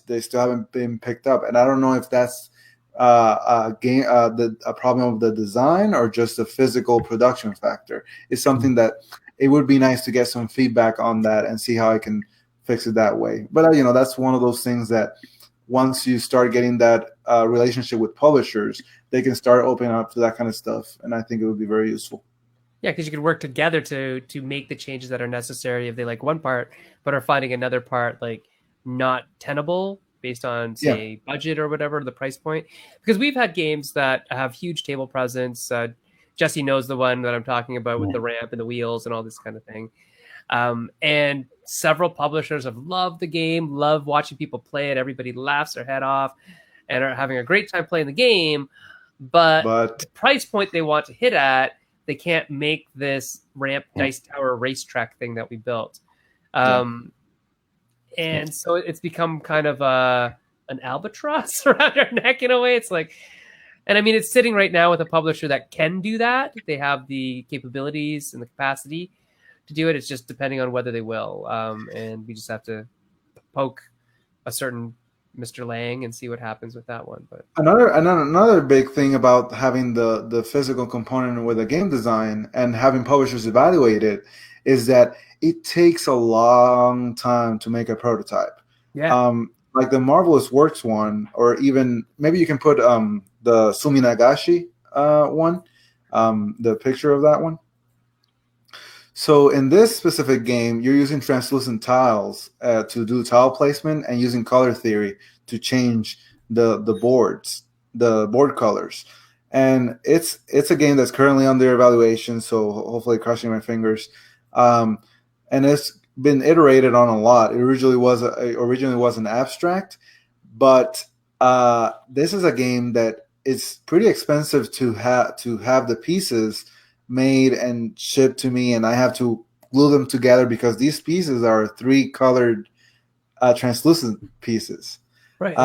they still haven't been picked up. And I don't know if that's a problem of the design or just a physical production factor. It's something that it would be nice to get some feedback on that and see how I can fix it that way. But that's one of those things that once you start getting that relationship with publishers, they can start opening up to that kind of stuff, and I think it would be very useful. Yeah, because you could work together to make the changes that are necessary if they like one part, but are finding another part like not tenable based on, say, budget or whatever, the price point. Because we've had games that have huge table presence. Jesse knows the one that I'm talking about with the ramp and the wheels and all this kind of thing. And several publishers have loved the game, love watching people play it. Everybody laughs their head off and are having a great time playing the game. But the price point they want to hit at, they can't make this ramp dice tower racetrack thing that we built. And so it's become kind of an albatross around our neck in a way. It's like, and I mean, it's sitting right now with a publisher that can do that. They have the capabilities and the capacity to do it. It's just depending on whether they will. And we just have to poke a certain Mr. Lang and see what happens with that one. But another big thing about having the physical component with a game design and having publishers evaluate it is that it takes a long time to make a prototype. Yeah. Like the Marvelous Works one, or even maybe you can put the Suminagashi one, the picture of that one. So in this specific game, you're using translucent tiles to do tile placement and using color theory to change the board colors. And it's a game that's currently under evaluation, so hopefully crossing my fingers. And it's been iterated on a lot. It originally was an abstract, but this is a game that it's pretty expensive to have the pieces made and shipped to me, and I have to glue them together because these pieces are 3 colored translucent pieces. Right.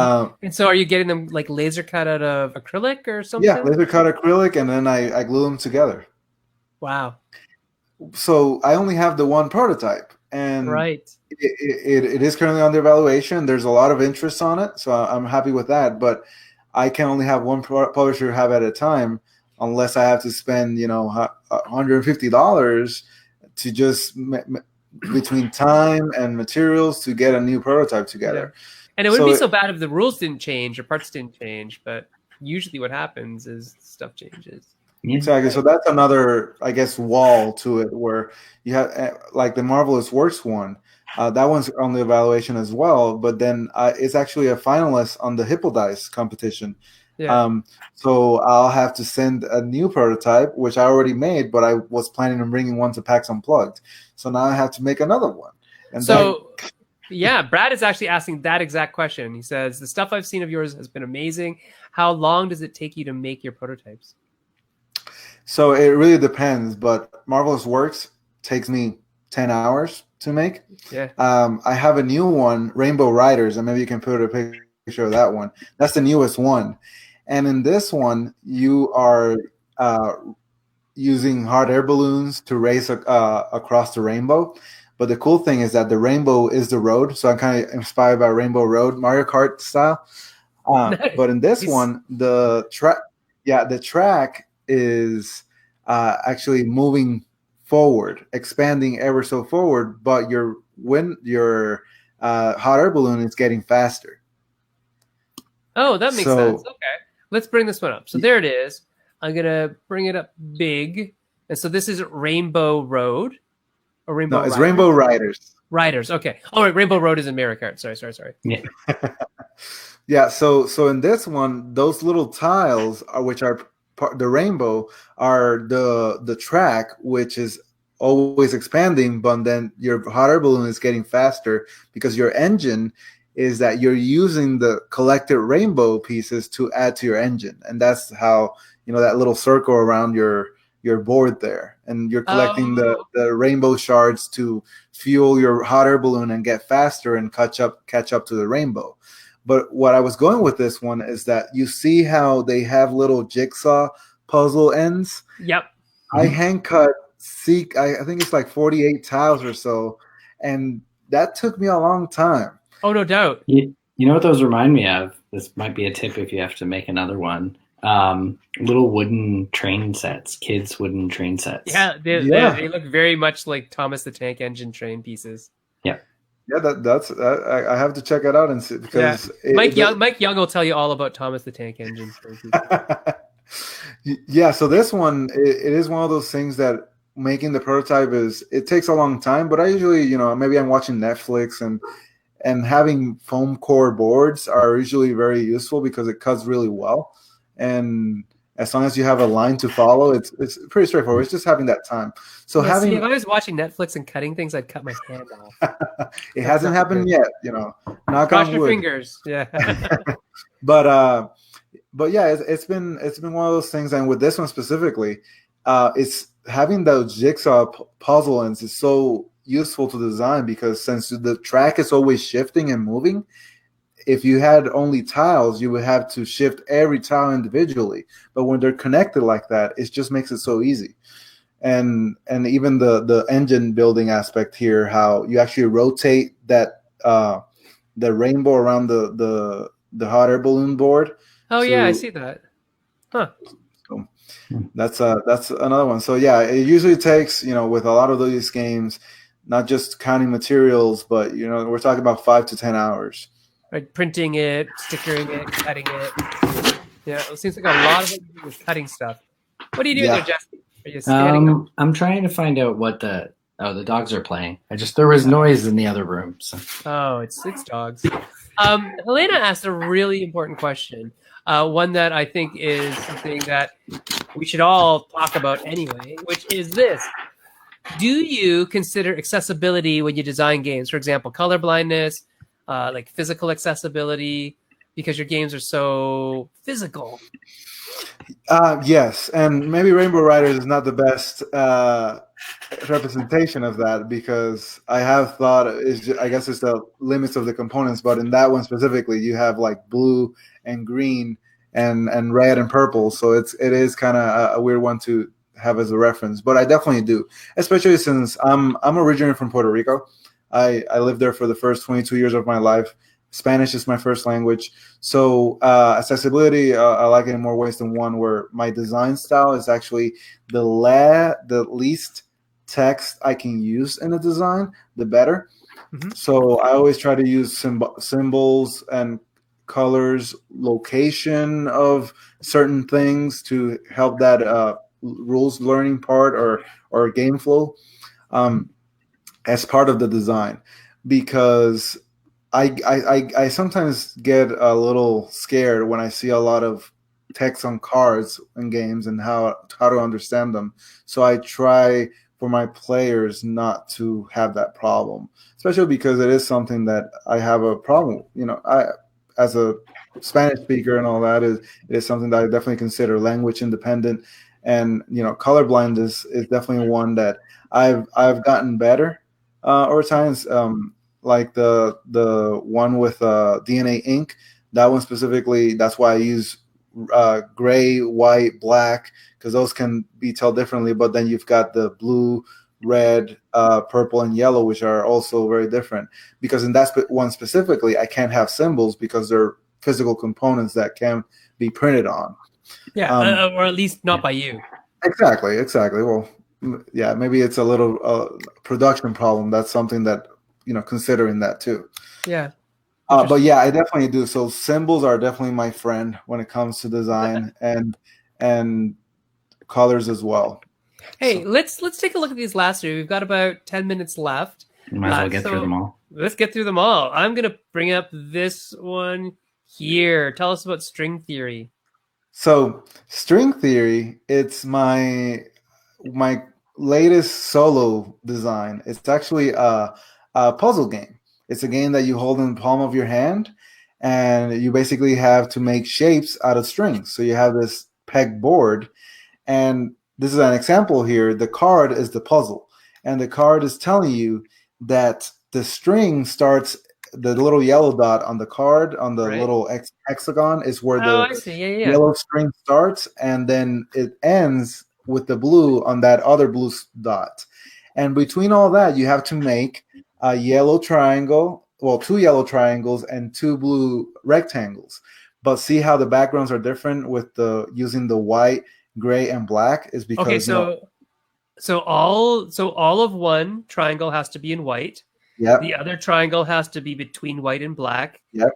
And so are you getting them like laser cut out of acrylic or something? Yeah, laser cut acrylic, and then I glue them together. Wow. So I only have the one prototype, and it is currently under evaluation. There's a lot of interest on it, so I'm happy with that, but I can only have one publisher have at a time, unless I have to spend, $150 to just between time and materials to get a new prototype together. Yeah. And it wouldn't be so bad if the rules didn't change or parts didn't change, but usually what happens is stuff changes. Exactly. So that's another, I guess, wall to it where you have like the Marvelous Works one. That one's on the evaluation as well, but then it's actually a finalist on the Hippo Dice competition. Yeah. So I'll have to send a new prototype, which I already made, but I was planning on bringing one to PAX Unplugged. So now I have to make another one. And yeah, Brad is actually asking that exact question. He says, the stuff I've seen of yours has been amazing. How long does it take you to make your prototypes? So it really depends, but Marvelous Works takes me 10 hours to make. Yeah. I have a new one, Rainbow Riders, and maybe you can put a picture of that one. That's the newest one. And in this one, you are using hot air balloons to race across the rainbow. But the cool thing is that the rainbow is the road. So I'm kind of inspired by Rainbow Road, Mario Kart style. But in this one, the track is actually moving forward, expanding ever so forward, but your hot air balloon is getting faster. Oh, that makes sense. Okay. Let's bring this one up. So there it is. I'm going to bring it up big. And so this is Rainbow Road. Or Rainbow No, it's Riders? Rainbow Riders. Riders, okay. Oh, right, Rainbow Road is in Mario Kart. Sorry. Yeah. Yeah, so in this one, those little tiles, which are the rainbow, are the track, which is always expanding, but then your hot air balloon is getting faster because your engine is that you're using the collected rainbow pieces to add to your engine. And that's how, that little circle around your board there. And you're collecting the rainbow shards to fuel your hot air balloon and get faster and catch up to the rainbow. But what I was going with this one is that you see how they have little jigsaw puzzle ends. Yep. I hand cut I think it's like 48 tiles or so, and that took me a long time. Oh, no doubt. You know what those remind me of? This might be a tip if you have to make another one. Little wooden train sets, kids' wooden train sets. Yeah, they look very much like Thomas the Tank Engine train pieces. Yeah. Yeah, I have to check it out and see because Mike Young will tell you all about Thomas the Tank Engine train pieces. Yeah, so this one it is one of those things that making the prototype it takes a long time, but I usually, maybe I'm watching Netflix and having foam core boards are usually very useful because it cuts really well. And as long as you have a line to follow, it's pretty straightforward. It's just having that time. So see, if I was watching Netflix and cutting things, I'd cut my hand off. It hasn't happened yet, knock Cross on your wood. fingers. Yeah. But yeah, it's been one of those things, and with this one specifically, it's having those jigsaw puzzle ends is so useful to design because since the track is always shifting and moving, if you had only tiles, you would have to shift every tile individually. But when they're connected like that, it just makes it so easy. And even the engine building aspect here, how you actually rotate that the rainbow around the hot air balloon board. Oh yeah, I see that. Huh. So that's another one. So yeah, it usually takes, with a lot of these games, not just counting materials, but we're talking about 5 to 10 hours. Right, printing it, stickering it, cutting it. Yeah, it seems like a lot of it is cutting stuff. What are you doing there, Jesse? Are you standing up? I'm trying to find out what the dogs are playing. there was noise in the other room. So. Oh, it's dogs. Helena asked a really important question. One that I think is something that we should all talk about anyway, which is this. Do you consider accessibility when you design games? For example, color blindness, like physical accessibility, because your games are so physical. Yes, and maybe Rainbow Riders is not the best representation of that because I have thought I guess it's the limits of the components, but in that one specifically, you have like blue and green and red and purple, so it is kind of a weird one to have as a reference. But I definitely do, especially since I'm originally from Puerto Rico. I lived there for the first 22 years of my life. Spanish is my first language. So accessibility, I like it in more ways than one, where my design style is actually the least text I can use in a design, the better. Mm-hmm. So I always try to use symbols and colors, location of certain things to help that rules learning part or game flow as part of the design, because I sometimes get a little scared when I see a lot of text on cards in games and how to understand them. So I try for my players not to have that problem, especially because it is something that I have a problem. I, as a Spanish speaker and all that, it is something that I definitely consider language independent. And colorblind is definitely one that I've gotten better over times. Like the one with DNA ink, that one specifically, that's why I use gray, white, black, because those can be told differently. But then you've got the blue, red, purple, and yellow, which are also very different. Because in that one specifically, I can't have symbols because they're physical components that can be printed on. Yeah, or at least not by you. Exactly. Well, yeah, maybe it's a little production problem. That's something that, considering that too. Yeah. But yeah, I definitely do. So symbols are definitely my friend when it comes to design and colors as well. Hey, let's take a look at these last three. We've got about 10 minutes left. We might as well get through them all. Let's get through them all. I'm going to bring up this one here. Tell us about string theory. So string theory, it's my latest solo design. It's actually a puzzle game. It's a game that you hold in the palm of your hand, and you basically have to make shapes out of strings. So you have this peg board, and this is an example here. The card is the puzzle, and the card is telling you that the string starts the little yellow dot on the card on the Right. little hexagon is where Oh, I the see. Yeah. yellow string starts, and then it ends with the blue on that other blue dot. And between all that, you have to make a yellow triangle, well, 2 yellow triangles and 2 blue rectangles. But see how the backgrounds are different with the using the white, gray, and black is because Okay, so all of one triangle has to be in white. Yep. The other triangle has to be between white and black. Yep.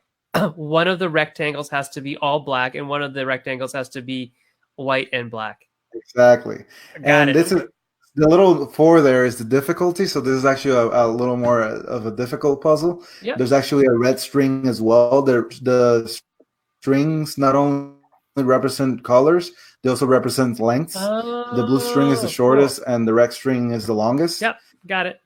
One of the rectangles has to be all black, and one of the rectangles has to be white and black. Exactly. Got it. This is the little 4 there is the difficulty. So this is actually a little more of a difficult puzzle. Yeah. There's actually a red string as well. The strings not only represent colors, they also represent lengths. The blue string is the shortest, and the red string is the longest. Yep, got it.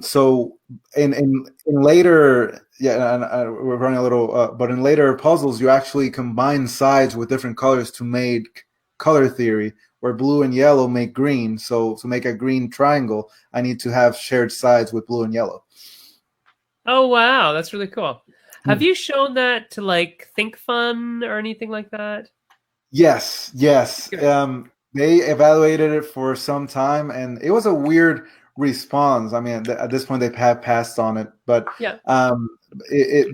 So in later, we're running a little, but in later puzzles, you actually combine sides with different colors to make color theory, where blue and yellow make green. So to make a green triangle, I need to have shared sides with blue and yellow. Oh wow, that's really cool. Have you shown that to like Think Fun or anything like that? Yes. Good. They evaluated it for some time, and it was a weird response. I mean, at this point, they have passed on it, but Yeah.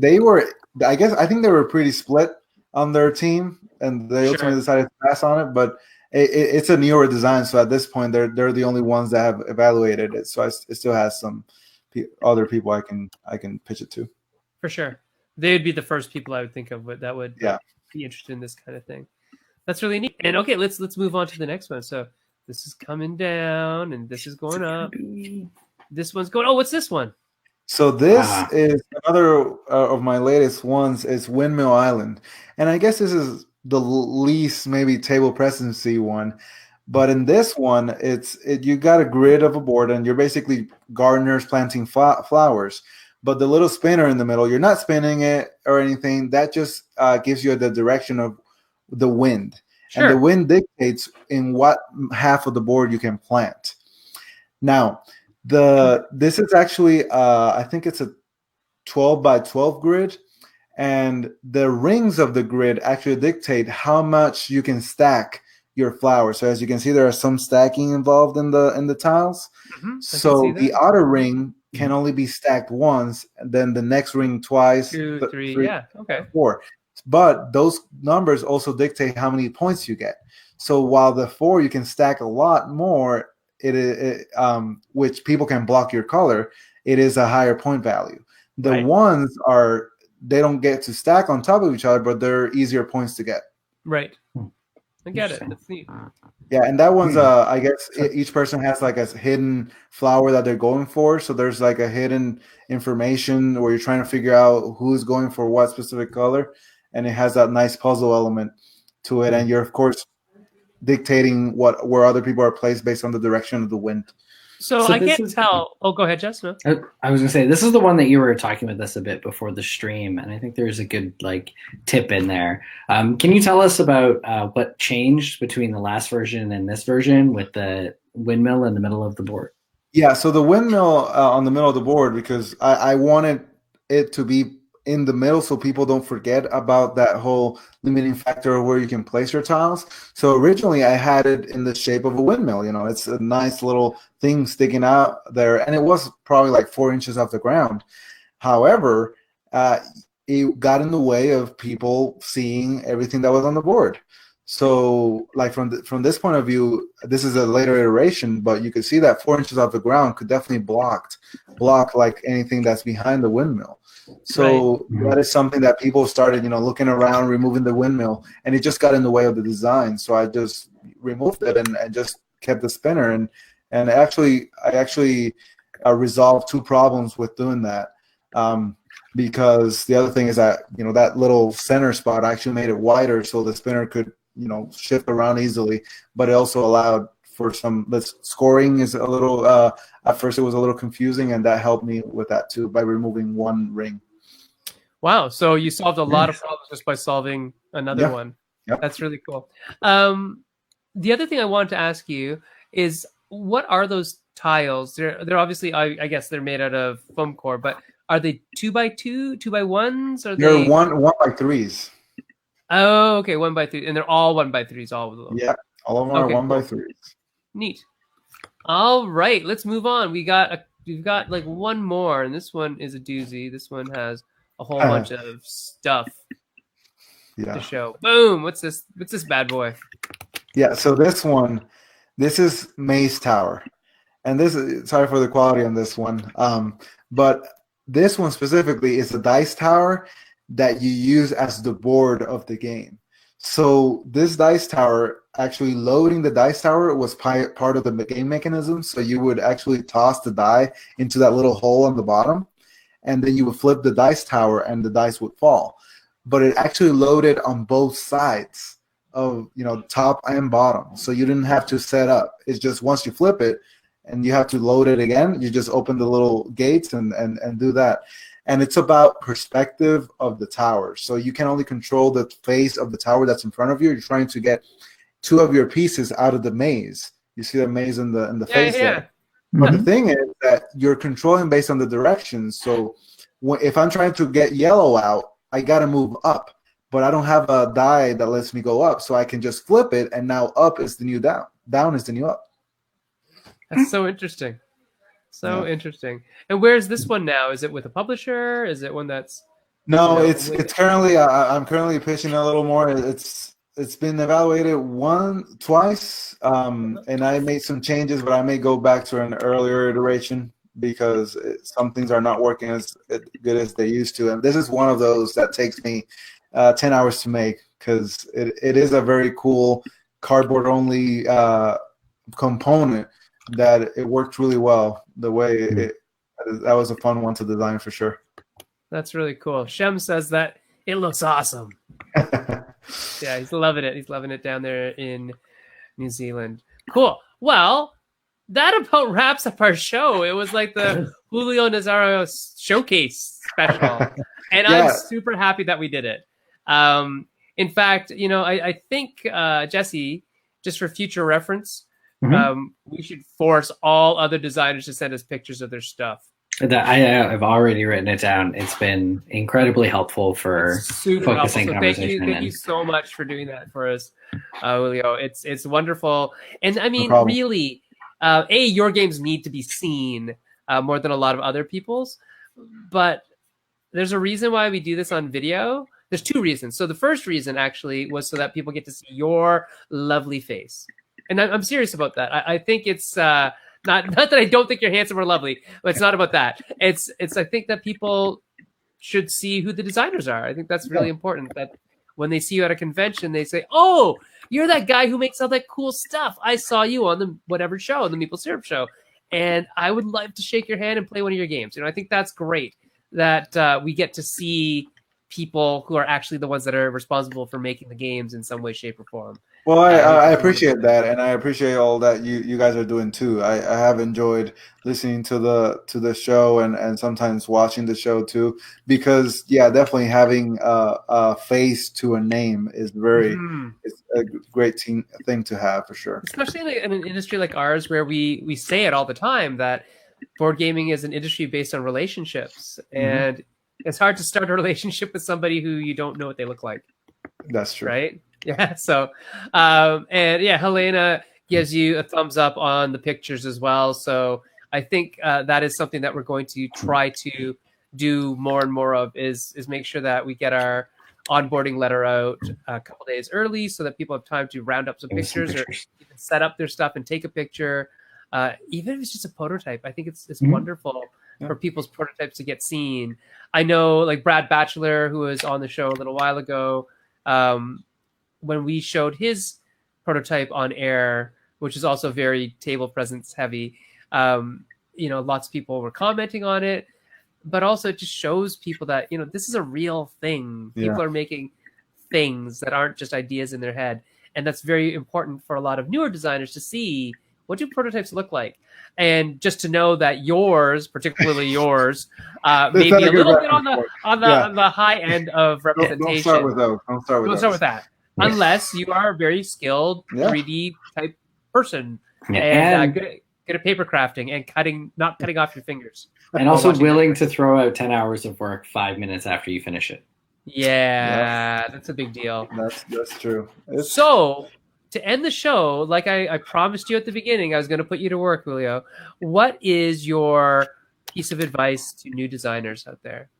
they were. I think they were pretty split on their team, and they ultimately decided to pass on it. But it's a newer design, so at this point, they're the only ones that have evaluated it. So it still has some other people I can pitch it to. For sure, they would be the first people I would think of that would be interested in this kind of thing. That's really neat. And okay, let's move on to the next one. So this is coming down, and this is going up. This one's going. Oh, what's this one? So this is another of my latest ones. Is Windmill Island, and I guess this is the least maybe table presidency one. But in this one, you got a grid of a board, and you're basically gardeners planting flowers. But the little spinner in the middle, you're not spinning it or anything. That just gives you the direction of the wind. Sure. And the wind dictates in what half of the board you can plant. Now, this is actually I think it's a 12 by 12 grid, and the rings of the grid actually dictate how much you can stack your flowers. So as you can see, there are some stacking involved in the tiles. Mm-hmm. So the outer ring can only be stacked once, and then the next ring twice, 2, 3, yeah, okay, 4. But those numbers also dictate how many points you get. So while the 4 you can stack a lot more, which people can block your color, it is a higher point value. The ones they don't get to stack on top of each other, but they're easier points to get. Right. I get it. That's neat. Yeah, and that one's I guess each person has like a hidden flower that they're going for. So there's like a hidden information where you're trying to figure out who's going for what specific color, and it has that nice puzzle element to it. And you're of course dictating where other people are placed based on the direction of the wind. So I can't tell. Oh, go ahead, Jess. No? I was gonna say this is the one that you were talking with us a bit before the stream, and I think there's a good tip in there. Can you tell us about what changed between the last version and this version with the windmill in the middle of the board? Yeah, so the windmill on the middle of the board, because I wanted it to be in the middle so people don't forget about that whole limiting factor of where you can place your tiles. So originally I had it in the shape of a windmill. It's a nice little thing sticking out there, and it was probably like 4 inches off the ground. However, it got in the way of people seeing everything that was on the board. So like from this point of view, this is a later iteration, but you could see that 4 inches off the ground could definitely block like anything that's behind the windmill. So that is something that people started, looking around, removing the windmill, and it just got in the way of the design. So I just removed it and just kept the spinner, and I actually resolved 2 problems with doing that. Because the other thing is that that little center spot actually made it wider, so the spinner could shift around easily, but it also allowed for scoring is a little at first it was a little confusing, and that helped me with that too by removing 1 ring. Wow, so you solved a lot of problems just by solving another one. Yep. That's really cool. The other thing I wanted to ask you is, what are those tiles? They're obviously, I guess they're made out of foam core, but Are they 2x2, 2x1s? Are They're they 1x3s. Oh, okay, 1x3, and they're all 1x3s, all of them. Yeah, all of them Okay, are cool. 1x3s. Neat. All right, let's move on. We've got like one more, and this one is a doozy. This one has a whole bunch of stuff to show. Boom! What's this? What's this bad boy? Yeah, so this is Maze Tower, and this is, sorry for the quality on this one, but this one specifically is a dice tower that you use as the board of the game. So this dice tower, actually loading the dice tower was part of the game mechanism. So you would actually toss the die into that little hole on the bottom, and then you would flip the dice tower and the dice would fall. But it actually loaded on both sides of, top and bottom. So you didn't have to set up. It's just once you flip it and you have to load it again, you just open the little gates and do that. And it's about perspective of the tower. So you can only control the face of the tower that's in front of you. You're trying to get two of your pieces out of the maze. You see the maze in the face there. But the thing is that you're controlling based on the directions. So if I'm trying to get yellow out, I got to move up. But I don't have a die that lets me go up. So I can just flip it, and now up is the new down. Down is the new up. That's so interesting. So interesting. And where's this one now? Is it with a publisher? Is it one that's No, it's currently I'm currently pitching a little more. It's been evaluated twice, and I made some changes, but I may go back to an earlier iteration because some things are not working as good as they used to. And this is one of those that takes me 10 hours to make because it is a very cool cardboard only component that it worked really well the way that was a fun one to design for sure. That's really cool. Shem says that it looks awesome. Yeah, he's loving it. He's loving it down there in New Zealand. Cool. Well, that about wraps up our show. It was like the Julio Nazario showcase special. And I'm super happy that we did it. In fact, I think, Jesse, just for future reference, we should force all other designers to send us pictures of their stuff. I've already written it down. It's been incredibly helpful for focusing so conversation. Thank you so much for doing that for us, Julio. It's wonderful. And I mean, really, your games need to be seen more than a lot of other people's. But there's a reason why we do this on video. There's two reasons. So the first reason actually was so that people get to see your lovely face. And I'm serious about that. I think it's not that I don't think you're handsome or lovely, but it's not about that. It's I think that people should see who the designers are. I think that's really important, that when they see you at a convention, they say, oh, you're that guy who makes all that cool stuff. I saw you on the whatever show, the Meeple Syrup show, and I would love to shake your hand and play one of your games. I think that's great that we get to see people who are actually the ones that are responsible for making the games in some way, shape, or form. Well, I appreciate that, and I appreciate all that you guys are doing too. I have enjoyed listening to the show and sometimes watching the show too, because definitely having a face to a name is it's a great thing to have for sure. Especially in an industry like ours, where we say it all the time that board gaming is an industry based on relationships, and it's hard to start a relationship with somebody who you don't know what they look like. That's true, right? Yeah. So, Helena gives you a thumbs up on the pictures as well. So I think that is something that we're going to try to do more and more of is make sure that we get our onboarding letter out a couple days early so that people have time to round up some pictures or even set up their stuff and take a picture. Even if it's just a prototype, I think it's wonderful for people's prototypes to get seen. I know like Brad Batchelor, who was on the show a little while ago, when we showed his prototype on air, which is also very table presence heavy, lots of people were commenting on it, but also it just shows people that, this is a real thing. People are making things that aren't just ideas in their head. And that's very important for a lot of newer designers to see, what do prototypes look like? And just to know that yours, particularly yours, maybe a little bit on the high end of representation. Don't start with those. Don't start with that. Unless you are a very skilled 3D type person and good good at paper crafting and not cutting off your fingers. And also willing to throw out 10 hours of work 5 minutes after you finish it. Yeah, that's a big deal. That's true. So, to end the show, like I promised you at the beginning, I was going to put you to work, Julio. What is your piece of advice to new designers out there?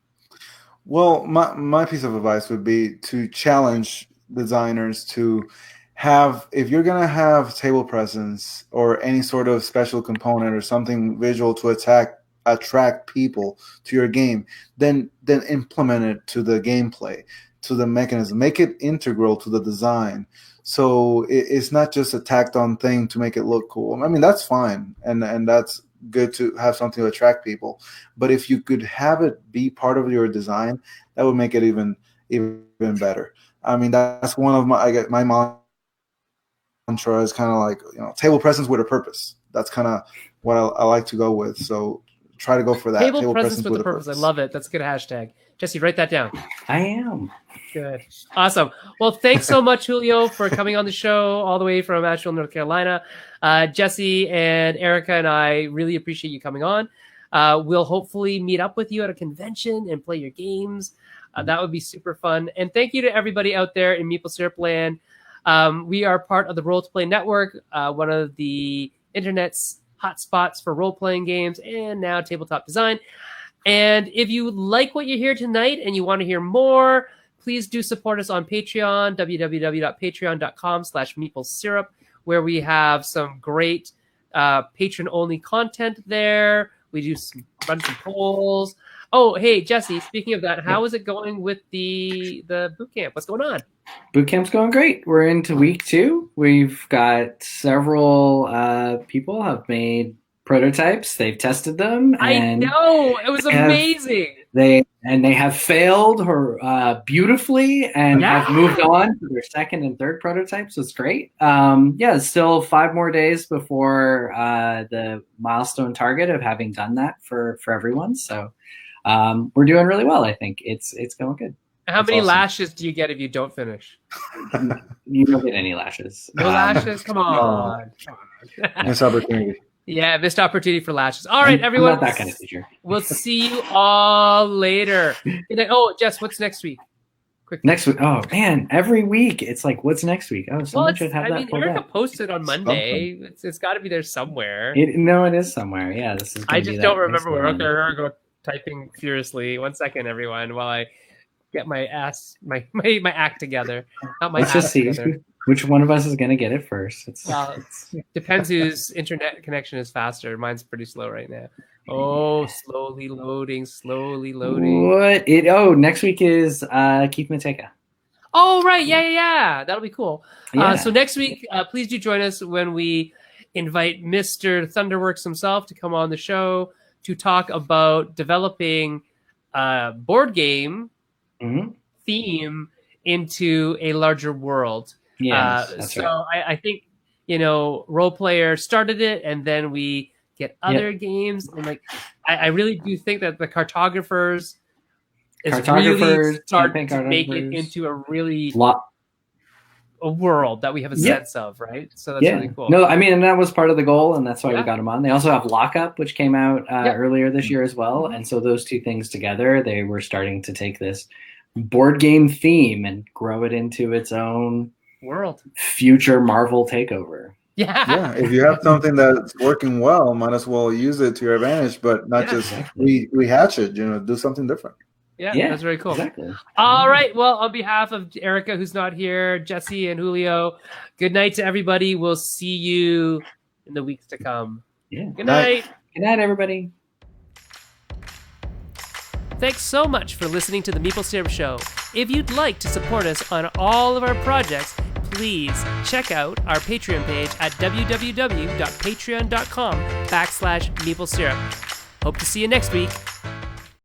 Well, my piece of advice would be to challenge designers to have, if you're going to have table presence or any sort of special component or something visual to attract people to your game, then implement it to the gameplay, to the mechanism. Make it integral to the design. So it's not just a tacked on thing to make it look cool. I mean, that's fine. And that's good to have something to attract people. But if you could have it be part of your design, that would make it even better. I mean, that's one of my mantra is kind of like, table presence with a purpose. That's kind of what I like to go with. So try to go for that. Table presence with a purpose. I love it. That's a good hashtag. Jesse, write that down. I am. Good. Awesome. Well, thanks so much, Julio, for coming on the show all the way from Asheville, North Carolina. Jesse and Erica and I really appreciate you coming on. We'll hopefully meet up with you at a convention and play your games. That would be super fun. And thank you to everybody out there in Meeple Syrup Land. We are part of the Roll to Play Network, one of the internet's hotspots for role-playing games and now tabletop design. And if you like what you hear tonight and you want to hear more, please do support us on Patreon, www.patreon.com/meeplesyrup, where we have some great patron-only content there. We run some polls. Oh, hey, Jesse, speaking of that, how is it going with the boot camp? What's going on? Boot camp's going great. We're into week 2. We've got several people have made prototypes. They've tested them. And I know. It was amazing. They have failed beautifully and have moved on to their second and third prototypes. It's great. It's still 5 more days before the milestone target of having done that for everyone. So we're doing really well. I think it's going good. How many lashes do you get if you don't finish? You don't get any lashes. No lashes? Come on. Missed opportunity. Yeah, missed opportunity for lashes. All right, everyone. I'm not that kind of teacher. We'll see you all later. Oh, Jess, what's next week? Quick. Next week. Oh, man. Every week. It's like, what's next week? Oh, someone should have that. I mean, Erica posted on Monday. It's got to be there somewhere. It is somewhere. Yeah, this is. I just don't remember where. Okay, I'm going to go typing furiously. 1 second, everyone, while I get my act together. Not my Let's just see together. Which one of us is going to get it first. It depends whose internet connection is faster. Mine's pretty slow right now. Oh, slowly loading. What? Next week is Keith Mateka. Oh, right. Yeah. That'll be cool. Yeah. So next week, please do join us when we invite Mr. Thunderworks himself to come on the show to talk about developing a board game theme into a larger world. Yes, so right. I think, Role Player started it, and then we get other games. And I really do think that the cartographers really start to make it into a really a world that we have a sense of, right? So that's really cool. No, I mean, and that was part of the goal, and that's why we got them on. They also have Lockup, which came out earlier this year as well. And so those two things together, they were starting to take this board game theme and grow it into its own world, future Marvel takeover. Yeah, if you have something that's working well, might as well use it to your advantage, but not just rehatch it, do something different. Yeah, that's very cool. Exactly. All right, well, on behalf of Erica, who's not here, Jesse and Julio, good night to everybody. We'll see you in the weeks to come. Yeah. Good night. Good night, everybody. Thanks so much for listening to the Meeple Syrup Show. If you'd like to support us on all of our projects, please check out our Patreon page at www.patreon.com/MeepleSyrup. Hope to see you next week.